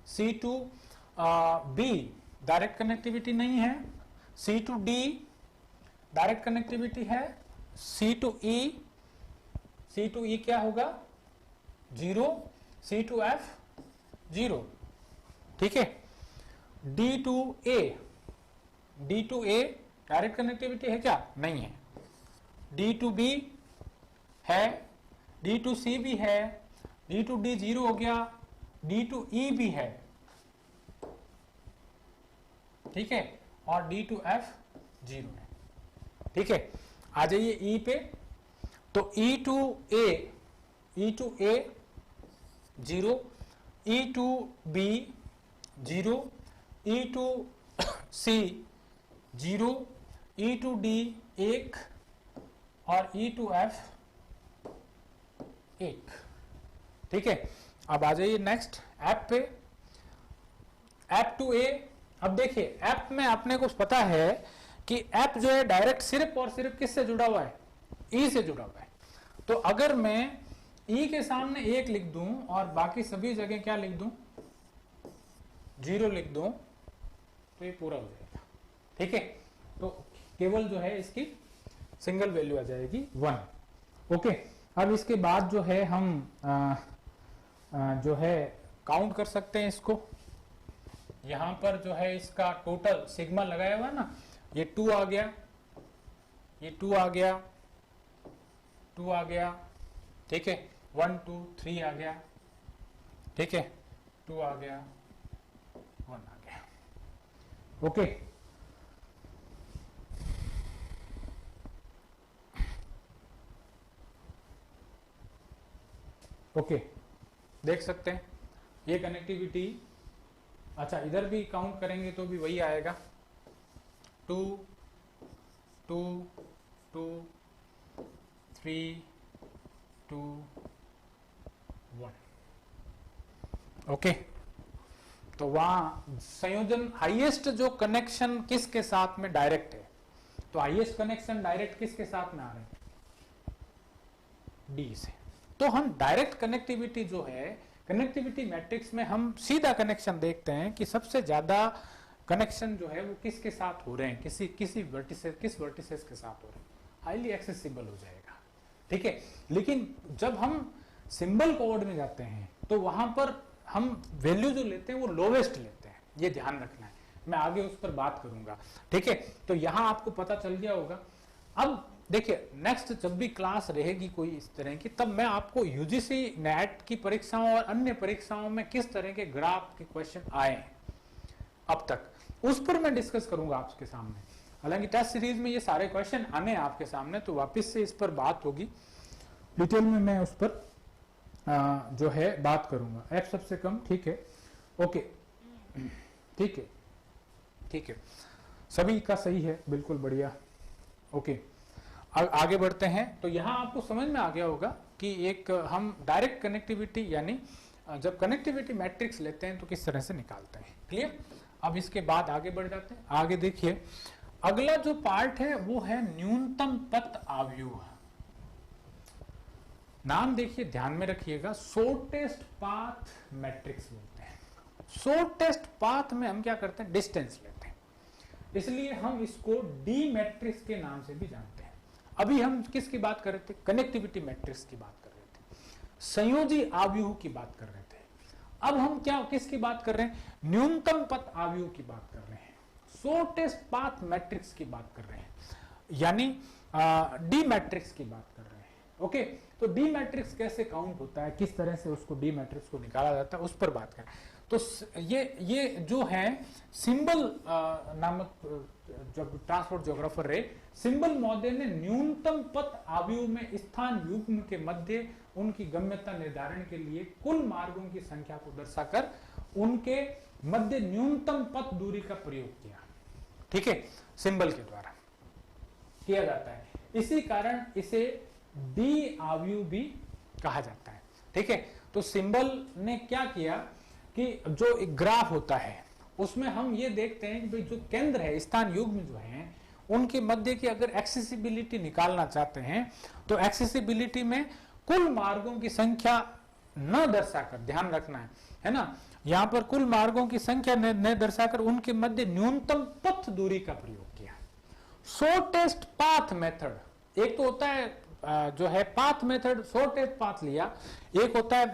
S1: C2B डायरेक्ट कनेक्टिविटी नहीं है, C2D डायरेक्ट कनेक्टिविटी है, C2E क्या होगा 0, C2F 0। ठीक है, D2A डायरेक्ट कनेक्टिविटी है क्या? नहीं है। D2B है, D2C भी है, D2D 0 हो गया, D2E भी है। ठीक है, और D2F 0 है। ठीक है, आ जाइए E पे। तो E2A 0, E2B 0, E2C 0, E2D 1 और E2F 1। ठीक है, अब आ जाइए नेक्स्ट ऐप पे। App 2A। अब देखिए ऐप में अपने को पता है कि ऐप जो है डायरेक्ट सिर्फ और सिर्फ किससे जुड़ा हुआ है? ई से जुड़ा हुआ है। तो अगर मैं ई के सामने 1 लिख दूं और बाकी सभी जगह क्या लिख दूं? 0 लिख दूं तो ये पूरा हो जाएगा। ठीक है, तो केवल जो है इसकी सिंगल वैल्यू आ जाएगी 1। ओके, अब इसके बाद जो है हम जो है काउंट कर सकते हैं इसको। यहां पर जो है इसका टोटल सिग्मा लगाया हुआ है ना, ये 2 आ गया, ये 2 आ गया, 2 आ गया। ठीक है, 1 2 3 आ गया। ठीक है, 2 आ गया, 1 आ गया। ओके, ओके, देख सकते हैं ये कनेक्टिविटी। अच्छा, इधर भी काउंट करेंगे तो भी वही आएगा, 2 2 2 3 2 1। ओके, तो वहां संयोजन हाईएस्ट जो कनेक्शन किसके साथ में डायरेक्ट है? तो हाईएस्ट कनेक्शन डायरेक्ट किसके साथ में आ रहे हैं? डी से। तो हम डायरेक्ट कनेक्टिविटी जो है, कनेक्टिविटी मैट्रिक्स में हम सीधा कनेक्शन देखते हैं कि सबसे ज्यादा कनेक्शन जो है वो किसके साथ हो रहे हैं, किस वर्टिसेस के साथ हो रहे हैं, हाईली एक्सेसिबल हो जाएगा। ठीक है, लेकिन जब हम सिंबल कोड में जाते हैं तो वहां पर हम वैल्यू जो लेते हैं वो लोवेस्ट लेते हैं, ये ध्यान रखना है, मैं आगे उस पर बात करूंगा। ठीक है, तो यहां आपको पता चल गया होगा। अब देखिए नेक्स्ट जब भी क्लास रहेगी कोई इस तरह की, तब मैं आपको यूजीसी नेट की परीक्षाओं और अन्य परीक्षाओं में किस तरह के ग्राफ के क्वेश्चन आए हैं अब तक, उस पर मैं डिस्कस करूंगा आपके सामने। हालांकि टेस्ट सीरीज में ये सारे क्वेश्चन आने हैं आपके सामने, तो वापस से इस पर बात होगी, डिटेल में मैं उस पर जो है बात करूंगा। एफ सबसे कम, ठीक है, ओके, ठीक है, ठीक है, सभी का सही है, बिल्कुल बढ़िया। ओके, आगे बढ़ते हैं। तो यहां आपको समझ में आ गया होगा कि एक हम डायरेक्ट कनेक्टिविटी यानी जब कनेक्टिविटी मैट्रिक्स लेते हैं तो किस तरह से निकालते हैं। क्लियर? अब इसके बाद आगे बढ़ जाते हैं। आगे देखिए, अगला जो पार्ट है वो है न्यूनतम पथ आव्यूह। नाम देखिए, ध्यान में रखिएगा, शॉर्टेस्ट पाथ मैट्रिक्स बोलते हैं। शॉर्टेस्ट पाथ में हम क्या करते हैं? डिस्टेंस लेते हैं, इसलिए हम इसको डी मैट्रिक्स के नाम से भी जानते हैं। अभी हम किसकी बात कर रहे थे? कनेक्टिविटी मैट्रिक्स की बात कर रहे थे, संयोजी आव्यूह की बात कर रहे थे। अब हम क्या किसकी बात कर रहे हैं? न्यूनतम पथ आव्यूह की बात कर रहे हैं, शॉर्टेस्ट पाथ मैट्रिक्स की बात कर रहे हैं, यानी डी मैट्रिक्स की बात कर रहे हैं। ओके, तो डी मैट्रिक्स कैसे काउंट होता है, किस तरह से उसको डी मैट्रिक्स को निकाला जाता है, उस पर बात करें। तो ये जो है सिंबल नामक जब ट्रांसपोर्ट ज्योग्राफर रहे, सिंबल महोदय ने न्यूनतम पथ आव्यूह में स्थान युग्म के मध्य उनकी गम्यता निर्धारण के लिए कुल मार्गों की संख्या को दर्शाकर उनके मध्य न्यूनतम पथ दूरी का प्रयोग किया। ठीक है, सिंबल के द्वारा किया जाता है, इसी कारण इसे डी आव्यूह भी कहा जाता है। ठीक है, तो सिंबल ने क्या किया कि जो एक ग्राफ होता है उसमें हम ये देखते हैं कि भाई जो केंद्र है, स्थान युग्म जो है, उनके मध्य की अगर एक्सेसिबिलिटी निकालना चाहते हैं तो एक्सेसिबिलिटी में कुल मार्गों की संख्या न दर्शाकर, ध्यान रखना है ना, यहां पर कुल मार्गों की संख्या न दर्शाकर उनके मध्य न्यूनतम पथ दूरी का प्रयोग किया। शॉर्टेस्ट पाथ मेथड, एक तो होता है जो है पाथ मेथड, शॉर्टेस्ट पाथ लिया, एक होता है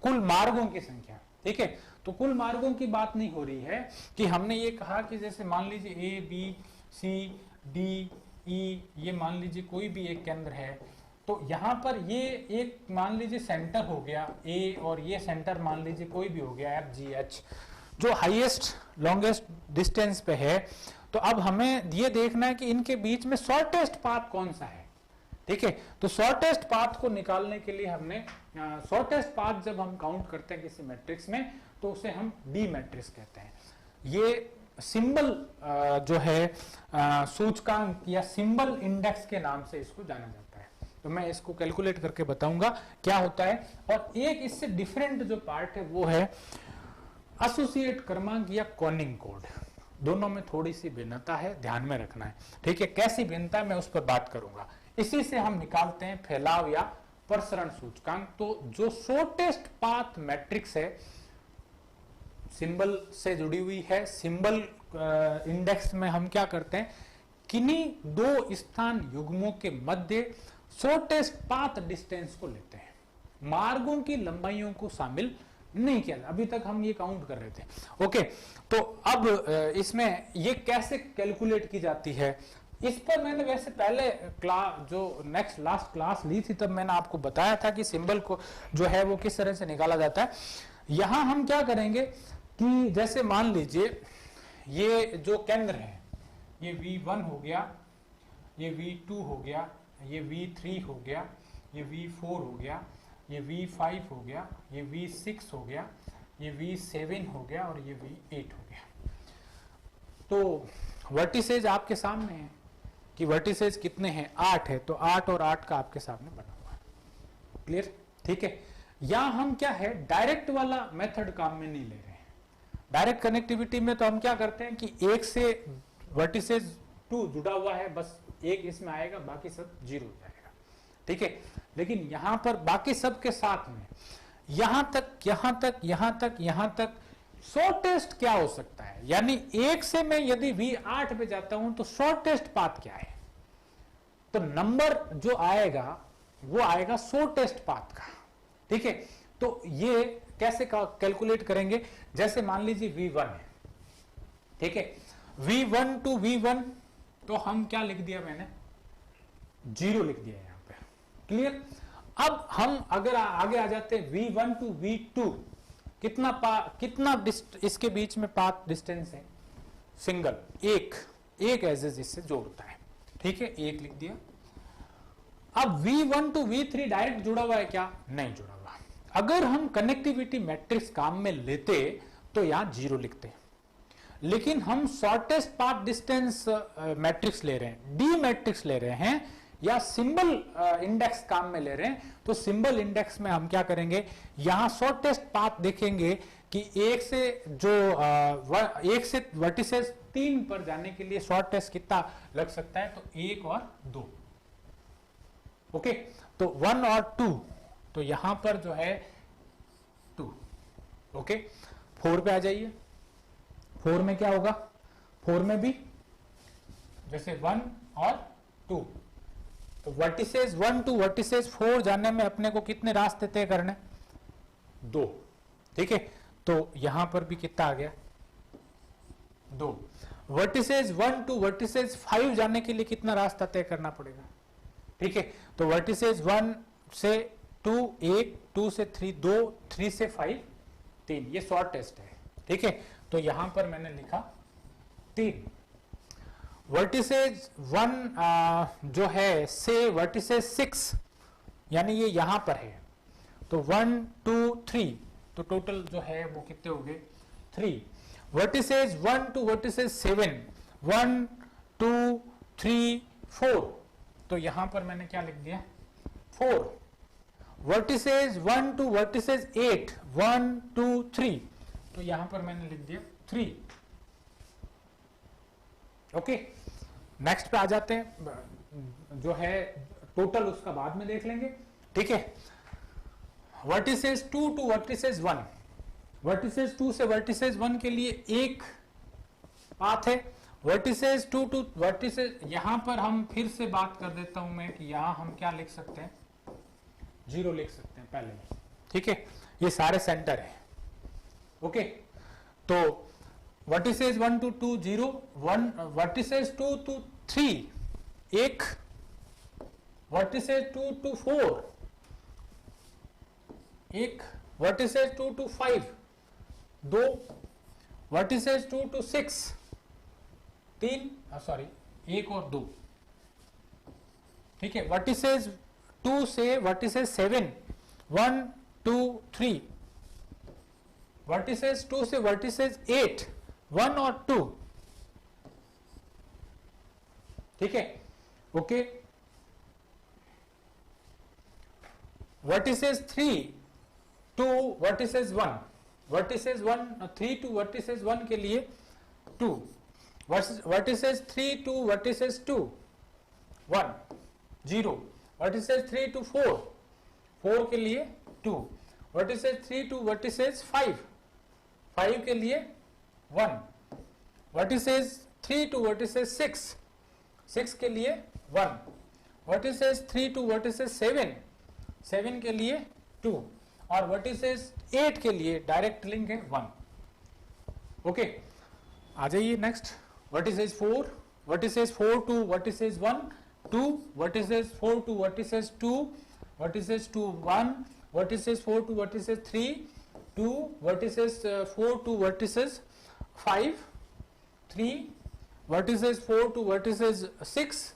S1: कुल मार्गों की संख्या। ठीक है, तो कुल मार्गों की बात नहीं हो रही है कि हमने ये कहा कि जैसे मान लीजिए ए बी सी डी ई, ये मान लीजिए कोई भी एक केंद्र है, तो यहां पर ये एक मान लीजिए सेंटर हो गया ए, और ये सेंटर मान लीजिए कोई भी हो गया एफ जी एच, जो हाईएस्ट लॉन्गेस्ट डिस्टेंस पे है। तो अब हमें ये देखना है कि इनके बीच में शॉर्टेस्ट पाथ कौन सा है। ठीक है, तो शॉर्टेस्ट पाथ को निकालने के लिए हमने शॉर्टेस्ट पाथ जब हम काउंट करते हैं किसी मैट्रिक्स में तो उसे हम डी मैट्रिक्स कहते हैं। ये सिंबल जो है सूचकांक या सिंबल इंडेक्स के नाम से इसको जाना जाता है। तो मैं इसको कैलकुलेट करके बताऊंगा क्या होता है। और एक इससे डिफरेंट जो पार्ट है वो है एसोसिएट क्रमांक या कॉनिंग कोड। दोनों में थोड़ी सी भिन्नता है, ध्यान में रखना है। ठीक है, कैसी भिन्नता है मैं उस पर बात करूंगा। इसी से हम निकालते हैं फैलाव या प्रसरण सूचकांक। तो जो शॉर्टेस्ट पाथ मैट्रिक्स है सिंबल से जुड़ी हुई है, सिंबल इंडेक्स में हम क्या करते हैं, किन्हीं दो स्थान युग्मों के मध्य शॉर्टेस्ट पाथ डिस्टेंस को लेते हैं, मार्गों की लंबाइयों को शामिल नहीं किया। अभी तक हम ये काउंट कर रहे थे। ओके, तो अब इसमें ये कैसे कैलकुलेट की जाती है, इस पर मैंने वैसे पहले क्लास जो लास्ट क्लास ली थी तब मैंने आपको बताया था कि सिंबल को जो है वो किस तरह से निकाला जाता है। यहां हम क्या करेंगे कि जैसे मान लीजिए ये जो केंद्र है, ये V1 हो गया, ये V2 हो गया, ये V3 हो गया, ये V4 हो गया, ये V5 हो गया, ये V6 हो गया, ये V7 हो गया और ये V8 हो गया। तो वर्टिसेज आपके सामने है कि वर्टिसेज कितने हैं, 8 है, तो 8 और 8 का आपके सामने बना हुआ है। क्लियर? ठीक है, यहां हम क्या है डायरेक्ट वाला मेथड काम में नहीं ले रहे हैं। डायरेक्ट कनेक्टिविटी में तो हम क्या करते हैं कि एक से वर्टिसेज 2 जुड़ा हुआ है, बस एक इसमें आएगा, बाकी सब 0 हो जाएगा। ठीक है, लेकिन यहां पर बाकी सब के साथ में यहां तक यहां तक यहां तक यहां तक शॉर्टेस्ट क्या हो सकता है, यानी एक से मैं यदि V8 पे जाता हूं तो शॉर्टेस्ट पाथ क्या है, तो नंबर जो आएगा वो आएगा शॉर्टेस्ट पाथ का। ठीक है, तो ये कैसे कैलकुलेट करेंगे, जैसे मान लीजिए V1 है। ठीक है, V1 टू V1 तो हम क्या लिख दिया, मैंने 0 लिख दिया यहां पे। क्लियर? अब हम अगर आगे आ जाते हैं V1 टू V2, कितना इसके बीच में पाथ डिस्टेंस है, सिंगल, एक एजेस इससे जोड़ता है। ठीक है, 1 लिख दिया। अब V1 टू V3 डायरेक्ट जुड़ा हुआ है क्या, नहीं जुड़ा हुआ। अगर हम कनेक्टिविटी मैट्रिक्स काम में लेते तो यहां 0 लिखते, लेकिन हम शॉर्टेस्ट पाथ डिस्टेंस मैट्रिक्स ले रहे हैं, डी मैट्रिक्स ले रहे हैं या सिंबल इंडेक्स काम में ले रहे हैं, तो सिंबल इंडेक्स में हम क्या करेंगे, यहां शॉर्टेस्ट पाथ देखेंगे कि एक से वर्टिसेस 3 पर जाने के लिए शॉर्टेस्ट कितना लग सकता है, तो 1 और 2। ओके, तो 1 और 2, तो यहां पर जो है 2। ओके, 4 पे आ जाइए। 4 में क्या होगा, 4 में भी जैसे 1 और 2, तो वर्टिसेस 1 टू वर्टिसेस 4 जाने में अपने को कितने रास्ते तय करने, 2। ठीक है, तो यहां पर भी कितना आ गया, 2। वर्टिसेस 1 टू वर्टिसेस 5 जाने के लिए कितना रास्ता तय करना पड़ेगा। ठीक है, तो वर्टिसेस 1 से 2 1, 2 से 3 2, 3 से 5 3, ये शॉर्टेस्ट है। ठीक है, तो यहां पर मैंने लिखा 3। वर्टिसेज 1 जो है से वर्टिसेज 6, यानी ये यहां पर है, तो 1 2 3, तो टोटल जो है वो कितने हो गए, 3। वर्टिसेज 1 टू वर्टिसेज 7, 1 2 3 4, तो यहां पर मैंने क्या लिख दिया, 4। वर्टिसेज 1 टू वर्टिसेज 8, 1 2 3, तो यहां पर मैंने लिख दिया 3। ओके, नेक्स्ट पे आ जाते हैं, जो है टोटल उसका बाद में देख लेंगे, ठीक है। वर्टिसेस 2 टू वर्टिसेस 1, वर्टिसेस 2 से वर्टिसेस 1 के लिए एक पाथ है, वर्टिसेस 2 टू वर्टिसेस, यहां पर हम फिर से बात कर देता हूं मैं कि यहां हम क्या लिख सकते हैं, 0 लिख सकते हैं पहले में, ठीक है, ये सारे सेंटर है। ओके, तो vertices 1 to 2 0, 1 vertices 2 to 3 1, vertices 2 to 4 1, vertices 2 to 5 2, vertices 2 to 6 3, sorry 1 और 2, ठीक है। वर्टिसेस 2 से वर्टिसेस 7 1 2 3, वर्टिसेस 2 से वर्टिसेस 8 1 और 2, ठीक है। Okay, vertices 3 to vertices 1, vertices 1 3 to vertices 1 के लिए 2, vertices 3 to vertices 2 1 0, vertices 3 to 4 4 के लिए 2, वर्टिसेस 3 टू वर्टिसेस 5 5 के लिए 1, वर्टिसेस 3 टू वर्टिसेस 6 6 के लिए 1, वर्टिसेस 3 टू वर्टिसेस 7 7 के लिए 2, और वर्टिसेस 8 के लिए डायरेक्ट लिंक है 1। ओके, आ जाइए next, vertices 4, vertices 4 to vertices 1 2, vertices 4 to vertices 2, vertices 2 1, vertices 4 two vertices 3 2, vertices 4 two vertices 5 3, vertices 4 two vertices 6,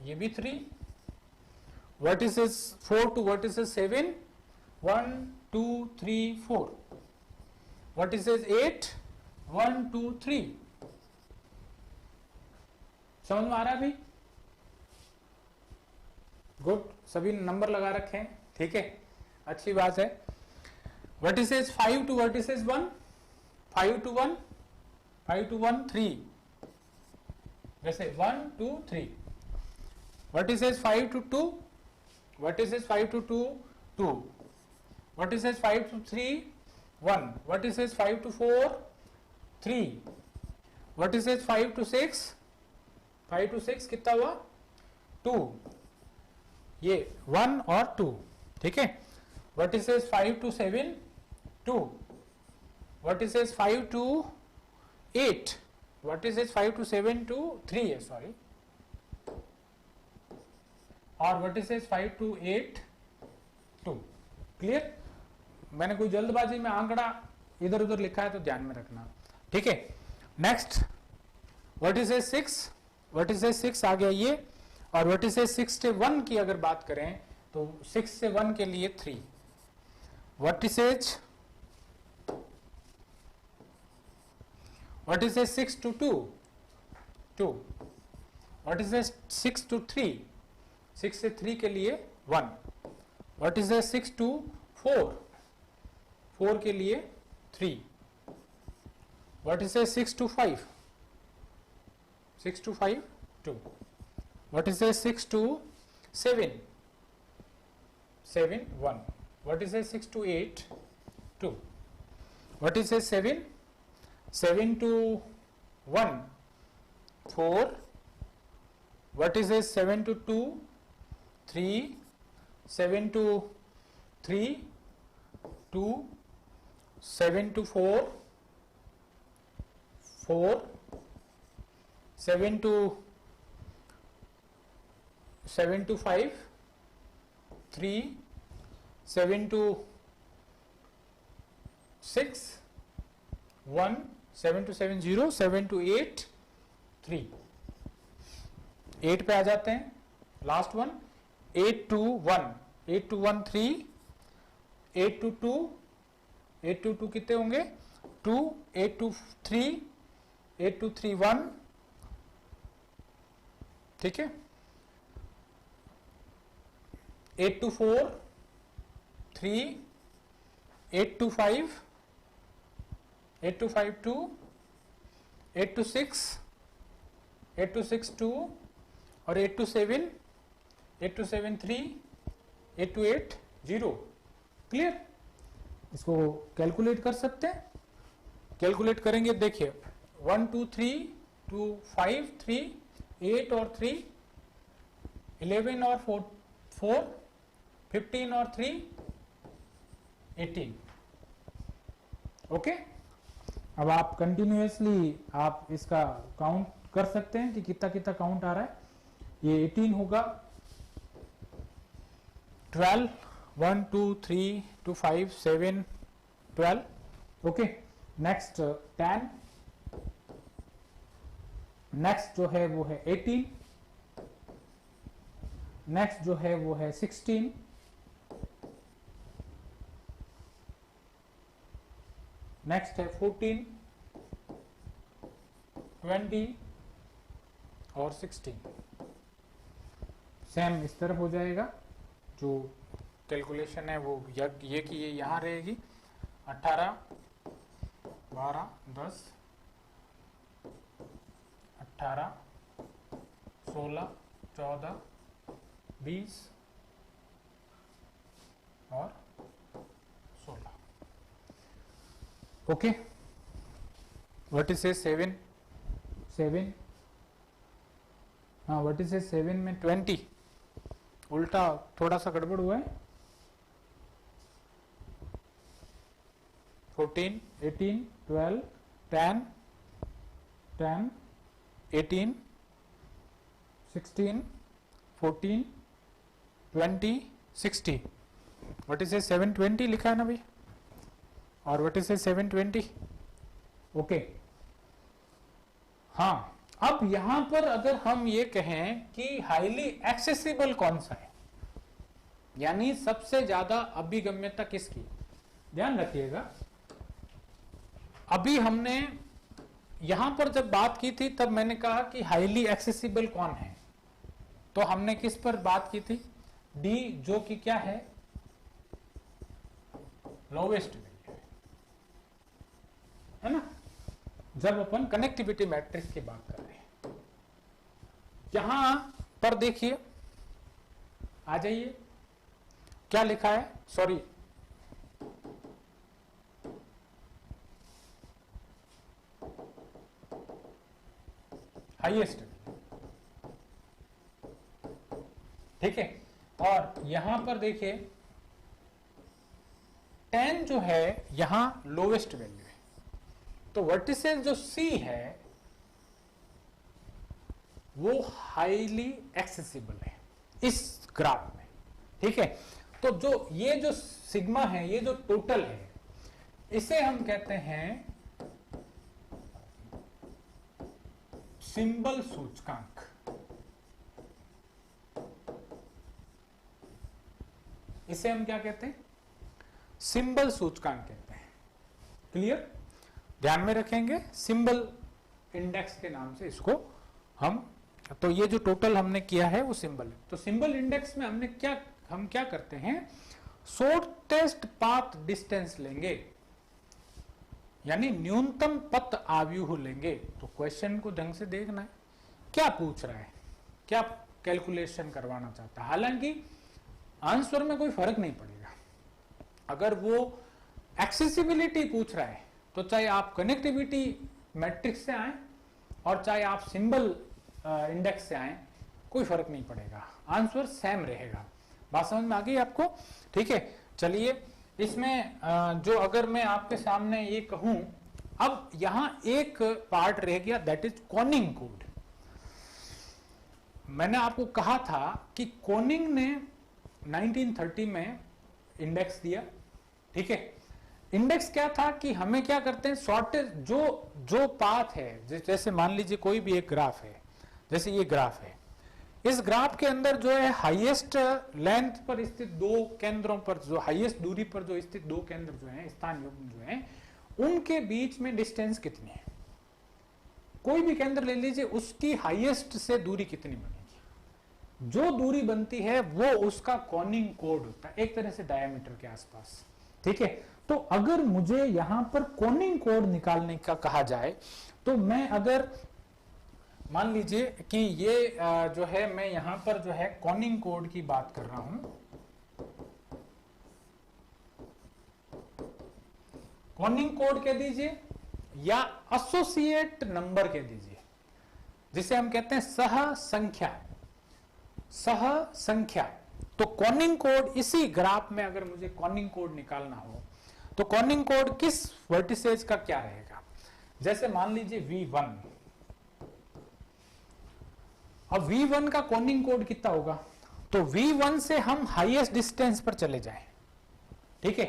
S1: ये भी 3, वर्टिसेस 4 टू वर्टिसेस 7 1 2 3 4, वर्टिसेस 8 1 2 3, समझ में आ रहा है भाई? गुड, सभी नंबर लगा रखे हैं, ठीक है, अच्छी बात है। Vertices 5 to vertices 1 5 to 1 5 to 1 3, जैसे 1 2 3, vertices 5 to 2, vertices 5 to 2 2, vertices 5 to 3 1, vertices 5 to 4 3, vertices 5 to 6 5 to 6 कितना हुआ 2, ये 1 और 2, ठीक है। Vertices 5 to 7 2, vertices 5 to 8, vertices 5 to 7 to 3 है, सॉरी, और वर्टिसेस 5 टू 8 2, क्लियर। मैंने कोई जल्दबाजी में आंकड़ा इधर उधर लिखा है तो ध्यान में रखना, ठीक है। नेक्स्ट, वर्टिसेस 6, वर्टिसेस 6 आ गया ये, और वर्टिसेस 6 से 1 की अगर बात करें तो 6 से 1 के लिए 3, वर्टिसेस 6 टू 2 2, वर्टिसेस 6 टू 3 6 से 3 के लिए 1, वर्टिसेस 6 टू 4 4 के लिए 3, vertices 6 to 5 6 to 5 2, vertices 6 to 7 7 1, vertices 6 to 8 2, vertices 7 7 to 1 4, vertices 7 to 2 3, 7 to 3 2, 7 to 4 4, 7 to 5 3, 7 to 6 1, 7 to 7 0, 7 to 8 3, 8 पे आ जाते हैं, last one 8 to 1 8 to 1 3, 8 to 2 8 to 2 कितने होंगे 2, 8 टू 3 8 टू 3 1, ठीक है, 8 टू 4 3, 8 टू 5 8 टू 5 2, 8 टू 6 8262 और 827 8273 8280। क्लियर? इसको कैलकुलेट कर सकते हैं। कैलकुलेट करेंगे, देखिए 1 2 3 2 5 3 8 और 3 11 और 4 15 और 3 18। ओके, अब आप कंटिन्यूअसली आप इसका काउंट कर सकते हैं कि कितना कितना काउंट आ रहा है। ये 18 होगा, 12 1 2 3 2 5 7 12। ओके, नेक्स्ट 10, नेक्स्ट जो है वो है 18, नेक्स्ट जो है वो है 16, नेक्स्ट है 14 20 और 16। सेम इस तरफ हो जाएगा। जो कैलकुलेशन है वो ये कि ये यहाँ रहेगी 18 12 10 18 16 14 20 और 16। ओके, व्हाट इज 7 हाँ, व्हाट इज 7 में 20 उल्टा थोड़ा सा गड़बड़ हुआ है। 14 18 12 10 10 18 16 14 20 60। व्हाट इज 720 लिखा है ना भाई, और व्हाट इज 720। ओके, हाँ, अब यहां पर अगर हम ये कहें कि हाईली एक्सेसिबल कौन सा है, यानी सबसे ज्यादा अभिगम्यता किसकी, ध्यान रखिएगा। अभी हमने यहां पर जब बात की थी तब मैंने कहा कि हाईली एक्सेसिबल कौन है, तो हमने किस पर बात की थी, डी, जो कि क्या है, लोवेस्ट वैल्यू है ना, जब अपन कनेक्टिविटी मैट्रिक्स की बात कर रहे हैं। यहां पर देखिए, आ जाइए, क्या लिखा है, सॉरी हाईएस्ट, ठीक है, और यहां पर देखिए 10 जो है यहां लोवेस्ट वैल्यू है, तो वर्टिसेस जो सी है वो हाईली एक्सेसिबल है इस ग्राफ में, ठीक है। तो जो ये जो सिग्मा है, ये जो टोटल है, इसे हम कहते हैं सिंबल सूचकांक। इसे हम क्या कहते हैं, सिंबल सूचकांक कहते हैं। क्लियर, ध्यान में रखेंगे, सिंबल इंडेक्स के नाम से इसको हम, तो ये जो टोटल हमने किया है वो सिंबल है। तो सिंबल इंडेक्स में हम क्या करते हैं, शॉर्टेस्ट पाथ डिस्टेंस लेंगे, यानी न्यूनतम पथ आव्यूह लेंगे। तो क्वेश्चन को ढंग से देखना है, क्या पूछ रहा है, क्या कैलकुलेशन करवाना चाहता है। हालांकि आंसर में कोई फर्क नहीं पड़ेगा, अगर वो एक्सेसिबिलिटी पूछ रहा है तो चाहे आप कनेक्टिविटी मैट्रिक्स से आए और चाहे आप सिंबल इंडेक्स से आए, कोई फर्क नहीं पड़ेगा, आंसर सेम रहेगा। बात समझ में आ गई आपको, ठीक है। चलिए, इसमें जो अगर मैं आपके सामने ये कहूं, अब यहां एक पार्ट रह गया, दैट इज कॉनिंग कोड। मैंने आपको कहा था कि कॉनिंग ने 1930 में इंडेक्स दिया, ठीक है। इंडेक्स क्या था कि हमें क्या करते हैं, शॉर्टेज जो पाथ है, जैसे मान लीजिए कोई भी एक ग्राफ है, जैसे ये ग्राफ है, इस ग्राफ के अंदर जो है हाईएस्ट लेंथ पर स्थित दो केंद्रों पर, जो हाईएस्ट दूरी पर जो स्थित दो केंद्र जो है, स्थान युग्म जो है, उनके बीच में डिस्टेंस कितनी है। कोई भी केंद्र ले लीजिए, उसकी हाईएस्ट से दूरी कितनी बनेगी, जो दूरी बनती है वो उसका कॉनिंग कोड होता है, एक तरह से डायमीटर के आसपास, ठीक है। तो अगर मुझे यहां पर कॉनिंग कोड निकालने का कहा जाए, तो मैं अगर मान लीजिए कि ये जो है मैं यहां पर जो है कॉनिंग कोड की बात कर रहा हूं। कॉनिंग कोड कह दीजिए या एसोसिएट नंबर कह दीजिए, जिसे हम कहते हैं सह संख्या। सह संख्या तो कॉनिंग कोड, इसी ग्राफ में अगर मुझे कॉनिंग कोड निकालना हो तो कॉनिंग कोड किस वर्टिसेज का क्या रहेगा। जैसे मान लीजिए V1, अब V1 का कॉनिंग कोड कितना होगा, तो V1 से हम हाईएस्ट डिस्टेंस पर चले जाएं, ठीक है।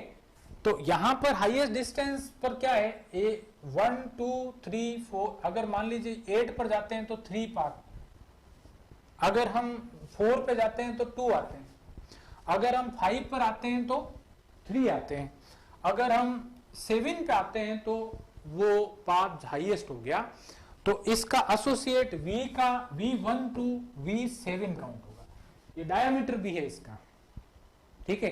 S1: तो यहां पर हाईएस्ट डिस्टेंस पर क्या है, 1 2 3 4, अगर मान लीजिए 8 पर जाते हैं तो 3 पाथ, अगर हम 4 पे जाते हैं तो 2 आते हैं, अगर हम 5 पर आते हैं तो 3 आते हैं, अगर हम 7 पे आते हैं तो वो पाथ हाईएस्ट हो गया। तो इसका एसोसिएट V का V1 to V7 काउंट होगा, ये डायमीटर भी है इसका, ठीक है।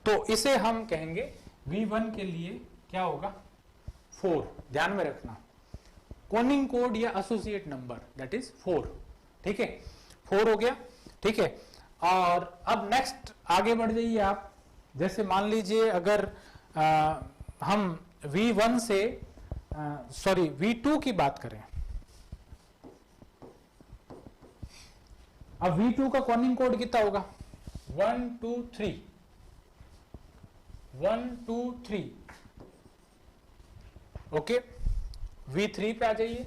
S1: तो इसे हम कहेंगे V1 के लिए क्या होगा 4, ध्यान में रखना, कॉनिंग कोड या एसोसिएट नंबर दैट इज 4, ठीक है, 4 हो गया, ठीक है। और अब नेक्स्ट आगे बढ़ जाइए आप। जैसे मान लीजिए अगर हम V1 से सॉरी V2 की बात करें, अब V2 का कॉनिंग कोड कितना होगा 1 2 3, 1 2 3, ओके। V3 पे आ जाइए,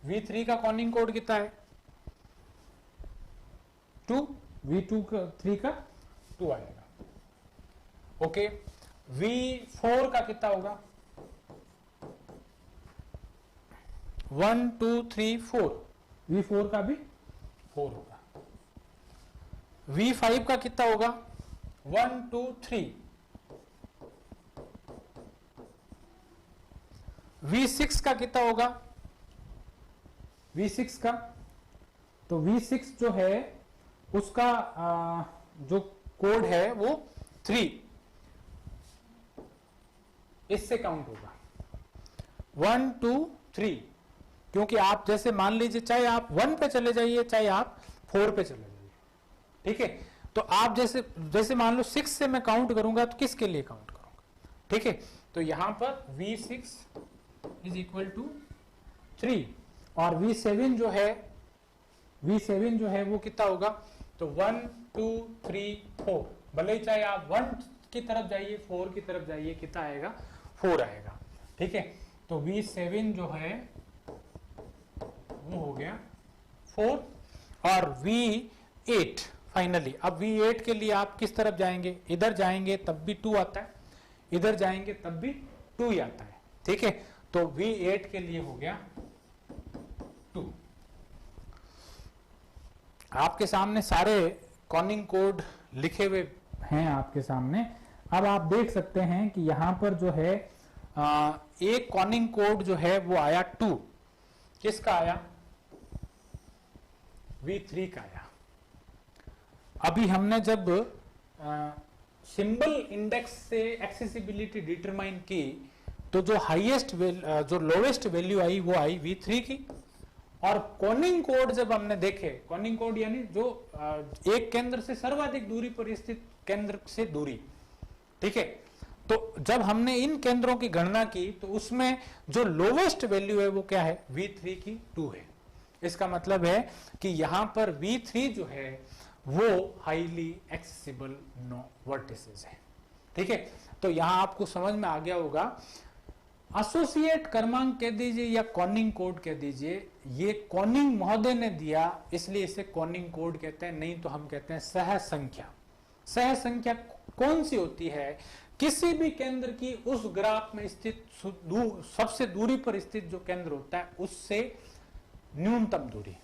S1: V3 का कॉनिंग कोड कितना है 2, V2 का 3 का 2 आएगा, ओके। V4 का कितना होगा 1 2 3 4, V4 का भी 4 होगा। V5 का कितना होगा 1 2 3, V6 का कितना होगा, V6 का, तो V6 जो है उसका जो कोड है वो 3, इससे काउंट होगा 1 2 3, क्योंकि आप जैसे मान लीजिए चाहे आप 1 पे चले जाइए चाहे आप 4 पे चले जाइए, ठीक है। तो आप जैसे मान लो 6 से मैं काउंट करूंगा तो किसके लिए काउंट करूंगा, ठीक है। तो यहां पर V6 इज इक्वल टू 3 और V7 जो है वो कितना होगा, तो 1 2 3 4, भले ही चाहे आप 1 की तरफ जाइए 4 की तरफ जाइए, कितना आएगा 4 आएगा, ठीक है। तो V7 जो है वो हो गया 4 और V8 फाइनली। अब V8 के लिए आप किस तरफ जाएंगे, इधर जाएंगे तब भी 2 आता है, इधर जाएंगे तब भी 2 ही आता है, ठीक है। तो V8 के लिए हो गया 2। आपके सामने सारे कॉनिंग कोड लिखे हुए हैं आपके सामने। अब आप देख सकते हैं कि यहां पर जो है एक कॉनिंग कोड जो है वो आया 2, किसका आया V3 का आया। अभी हमने जब सिंबल इंडेक्स से एक्सेसिबिलिटी डिटरमाइन की तो जो हाईएस्ट जो लोवेस्ट वैल्यू आई वो आई V3 की, और कॉनिंग कोड जब हमने देखे, कॉनिंग कोड यानी जो एक केंद्र से सर्वाधिक दूरी पर स्थित केंद्र से दूरी, ठीक है। तो जब हमने इन केंद्रों की गणना की तो उसमें जो लोवेस्ट वैल्यू है वो क्या है V3 की 2 है। इसका मतलब है कि यहां पर V3 जो है वो हाईली एक्सेसिबल नो वर्टिसेस है, ठीक है। तो यहां आपको समझ में आ गया होगा, एसोसिएट क्रमांक कह दीजिए या कॉनिंग कोड कह दीजिए, ये कॉनिंग महोदय ने दिया इसलिए इसे कॉनिंग कोड कहते हैं, नहीं तो हम कहते हैं सह संख्या। सह संख्या कौन सी होती है, किसी भी केंद्र की उस ग्राफ में स्थित सबसे दूरी पर स्थित जो केंद्र होता है उससे न्यूनतम दूरी,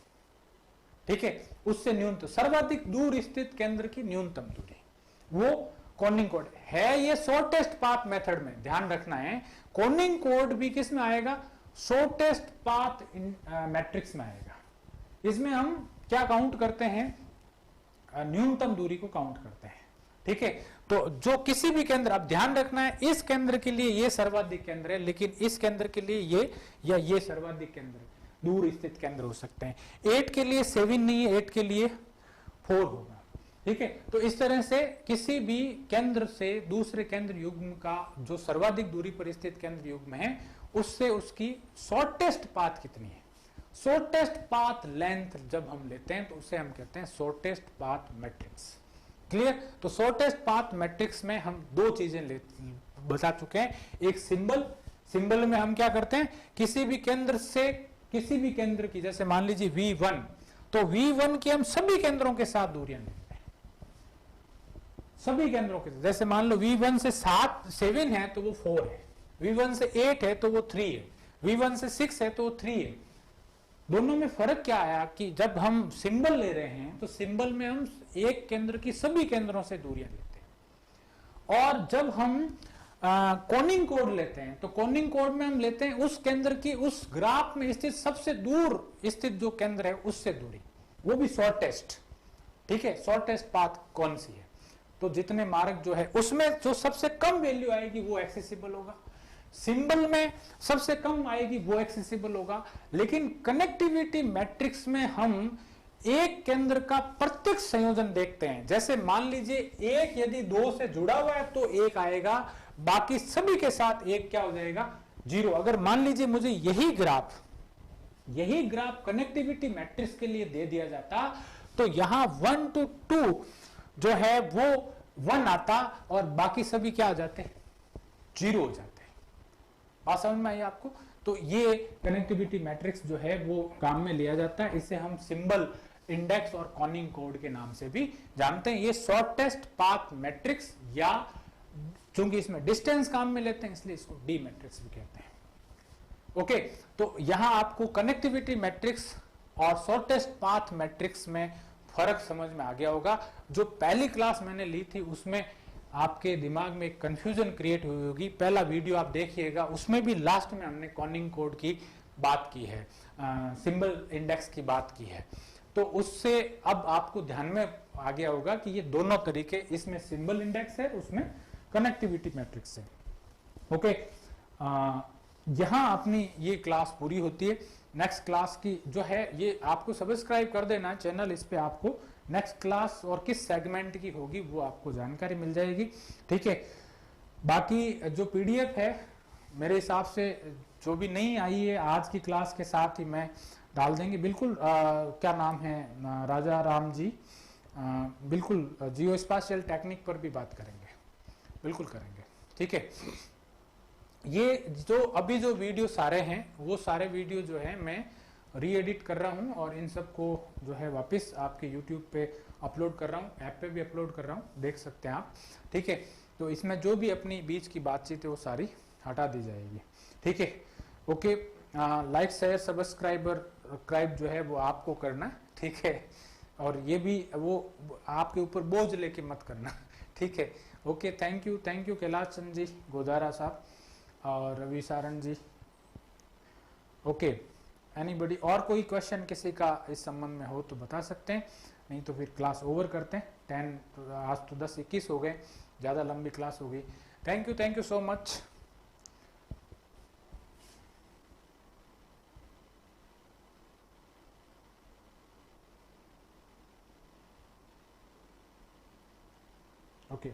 S1: ठीक है, उससे न्यूनतम सर्वाधिक दूर स्थित केंद्र की न्यूनतम दूरी, वो कॉनिंग कोड है। ये शॉर्टेस्ट पाथ मेथड में ध्यान रखना है, कॉनिंग कोड भी किस में आएगा, शॉर्टेस्ट पाथ मैट्रिक्स में आएगा। इसमें हम क्या काउंट करते हैं, न्यूनतम दूरी को काउंट करते हैं, ठीक है। तो जो किसी भी केंद्र, आप ध्यान रखना है इस केंद्र के लिए ये सर्वाधिक केंद्र है, लेकिन इस केंद्र के लिए ये या ये सर्वाधिक केंद्र है, दूर स्थित केंद्र हो सकते हैं। 8 के लिए 7 नहीं है, 8 के लिए 4 होगा, ठीक है। तो इस तरह से किसी भी केंद्र से दूसरे केंद्र युग्म का जो सर्वाधिक दूरी पर स्थित केंद्र युग्म है, उससे उसकी शॉर्टेस्ट पाथ कितनी है, शॉर्टेस्ट पाथ लेंथ जब हम लेते हैं तो उसे हम कहते हैं शॉर्टेस्ट पाथ मैट्रिक्स। क्लियर। तो शॉर्टेस्ट पाथ मैट्रिक्स में हम दो चीजें बता चुके हैं, एक सिंबल, सिंबल में हम क्या करते हैं, किसी भी केंद्र से किसी भी केंद्र की, जैसे मान लीजिए V1, तो V1 की हम सभी केंद्रों के साथ दूरियां लेते हैं, सभी केंद्रों के साथ। जैसे मान लो V1 से 7 है तो वो 4 है, V1 से 8 है तो वो 3 है, V1 से 6 है तो वो 3 है। दोनों में फर्क क्या आया कि जब हम सिंबल ले रहे हैं तो सिंबल में हम एक केंद्र की सभी केंद्रों से दूरियां लेते हैं, और जब हम कॉनिंग कोड लेते हैं तो कॉनिंग कोड में हम लेते हैं उस केंद्र की उस ग्राफ में स्थित सबसे दूर स्थित जो केंद्र है उससे दूरी, वो भी शॉर्टेस्ट, ठीक है। शॉर्टेस्ट पाथ कौन सी है, तो जितने मार्ग जो है उसमें जो सबसे कम वैल्यू आएगी वो एक्सेसिबल होगा, सिंबल में सबसे कम आएगी वो एक्सेसिबल होगा। लेकिन कनेक्टिविटी मैट्रिक्स में हम एक केंद्र का प्रत्यक्ष संयोजन देखते हैं। जैसे मान लीजिए एक यदि 2 से जुड़ा हुआ है तो 1 आएगा, बाकी सभी के साथ 1 क्या हो जाएगा, 0। अगर मान लीजिए मुझे यही ग्राफ कनेक्टिविटी मैट्रिक्स के लिए दे दिया जाता तो यहां 1 to 2 जो है वो 1 आता और बाकी सभी क्या आ जाते, 0 हो जाते। बात समझ में आई आपको। तो ये कनेक्टिविटी मैट्रिक्स जो है वो काम में लिया जाता है, इसे हम सिंबल, इंडेक्स और कॉनिंग कोड के नाम से भी जानते हैं। ये शॉर्टेस्ट पाथ मैट्रिक्स, या चूंकि इसमें डिस्टेंस काम में लेते हैं इसलिए इसको डी मैट्रिक्स भी कहते हैं। ओके, तो यहां आपको कनेक्टिविटी मैट्रिक्स और शॉर्टेस्ट पाथ मैट्रिक्स में फर्क समझ में आ गया होगा। जो पहली क्लास मैंने ली थी उसमें आपके दिमाग में एक कंफ्यूजन क्रिएट हुई होगी, पहला वीडियो आप देखिएगा, उसमें भी लास्ट में हमने कॉनिंग कोड की बात की है, सिंबल इंडेक्स की बात की है। तो उससे अब आपको ध्यान में आ गया होगा कि ये दोनों तरीके, इसमें सिंबल इंडेक्स है, उसमें कनेक्टिविटी मैट्रिक्स है। ओके, यहां अपनी ये क्लास पूरी होती है। नेक्स्ट क्लास की जो है ये आपको सब्सक्राइब कर देना चैनल, इस पे आपको नेक्स्ट क्लास और किस सेगमेंट की होगी वो आपको जानकारी मिल जाएगी, ठीक है। बाकी जो पीडीएफ है मेरे हिसाब से जो भी नहीं आई है आज की क्लास के साथ ही मैं डाल देंगे, बिल्कुल। क्या नाम है, राजा राम जी, बिल्कुल जियो स्पाशियल टेक्निक पर भी बात करेंगे, बिल्कुल करेंगे, ठीक है। ये जो अभी जो वीडियो सारे हैं वो सारे वीडियो जो है मैं री एडिट कर रहा हूं और इन सबको जो है वापस आपके यूट्यूब पे अपलोड कर रहा हूं, ऐप पे भी अपलोड कर रहा हूं, देख सकते हैं आप, ठीक है। तो इसमें जो भी अपनी बीच की बातचीत है वो सारी हटा दी जाएगी, ठीक है। ओके, लाइक शेयर सब्सक्राइब जो है वो आपको करना है, ठीक है। और ये भी वो आपके ऊपर बोझ लेके मत करना, ठीक है। Okay, thank you Kailash Chand ji, Godara साहब और रवि सारण जी। ओके, एनीबॉडी और कोई क्वेश्चन किसी का इस संबंध में हो तो बता सकते हैं, नहीं तो फिर क्लास ओवर करते हैं। 10 आज तो 10-21 हो गए, ज़्यादा लंबी क्लास हो गई। Thank you so much. Okay.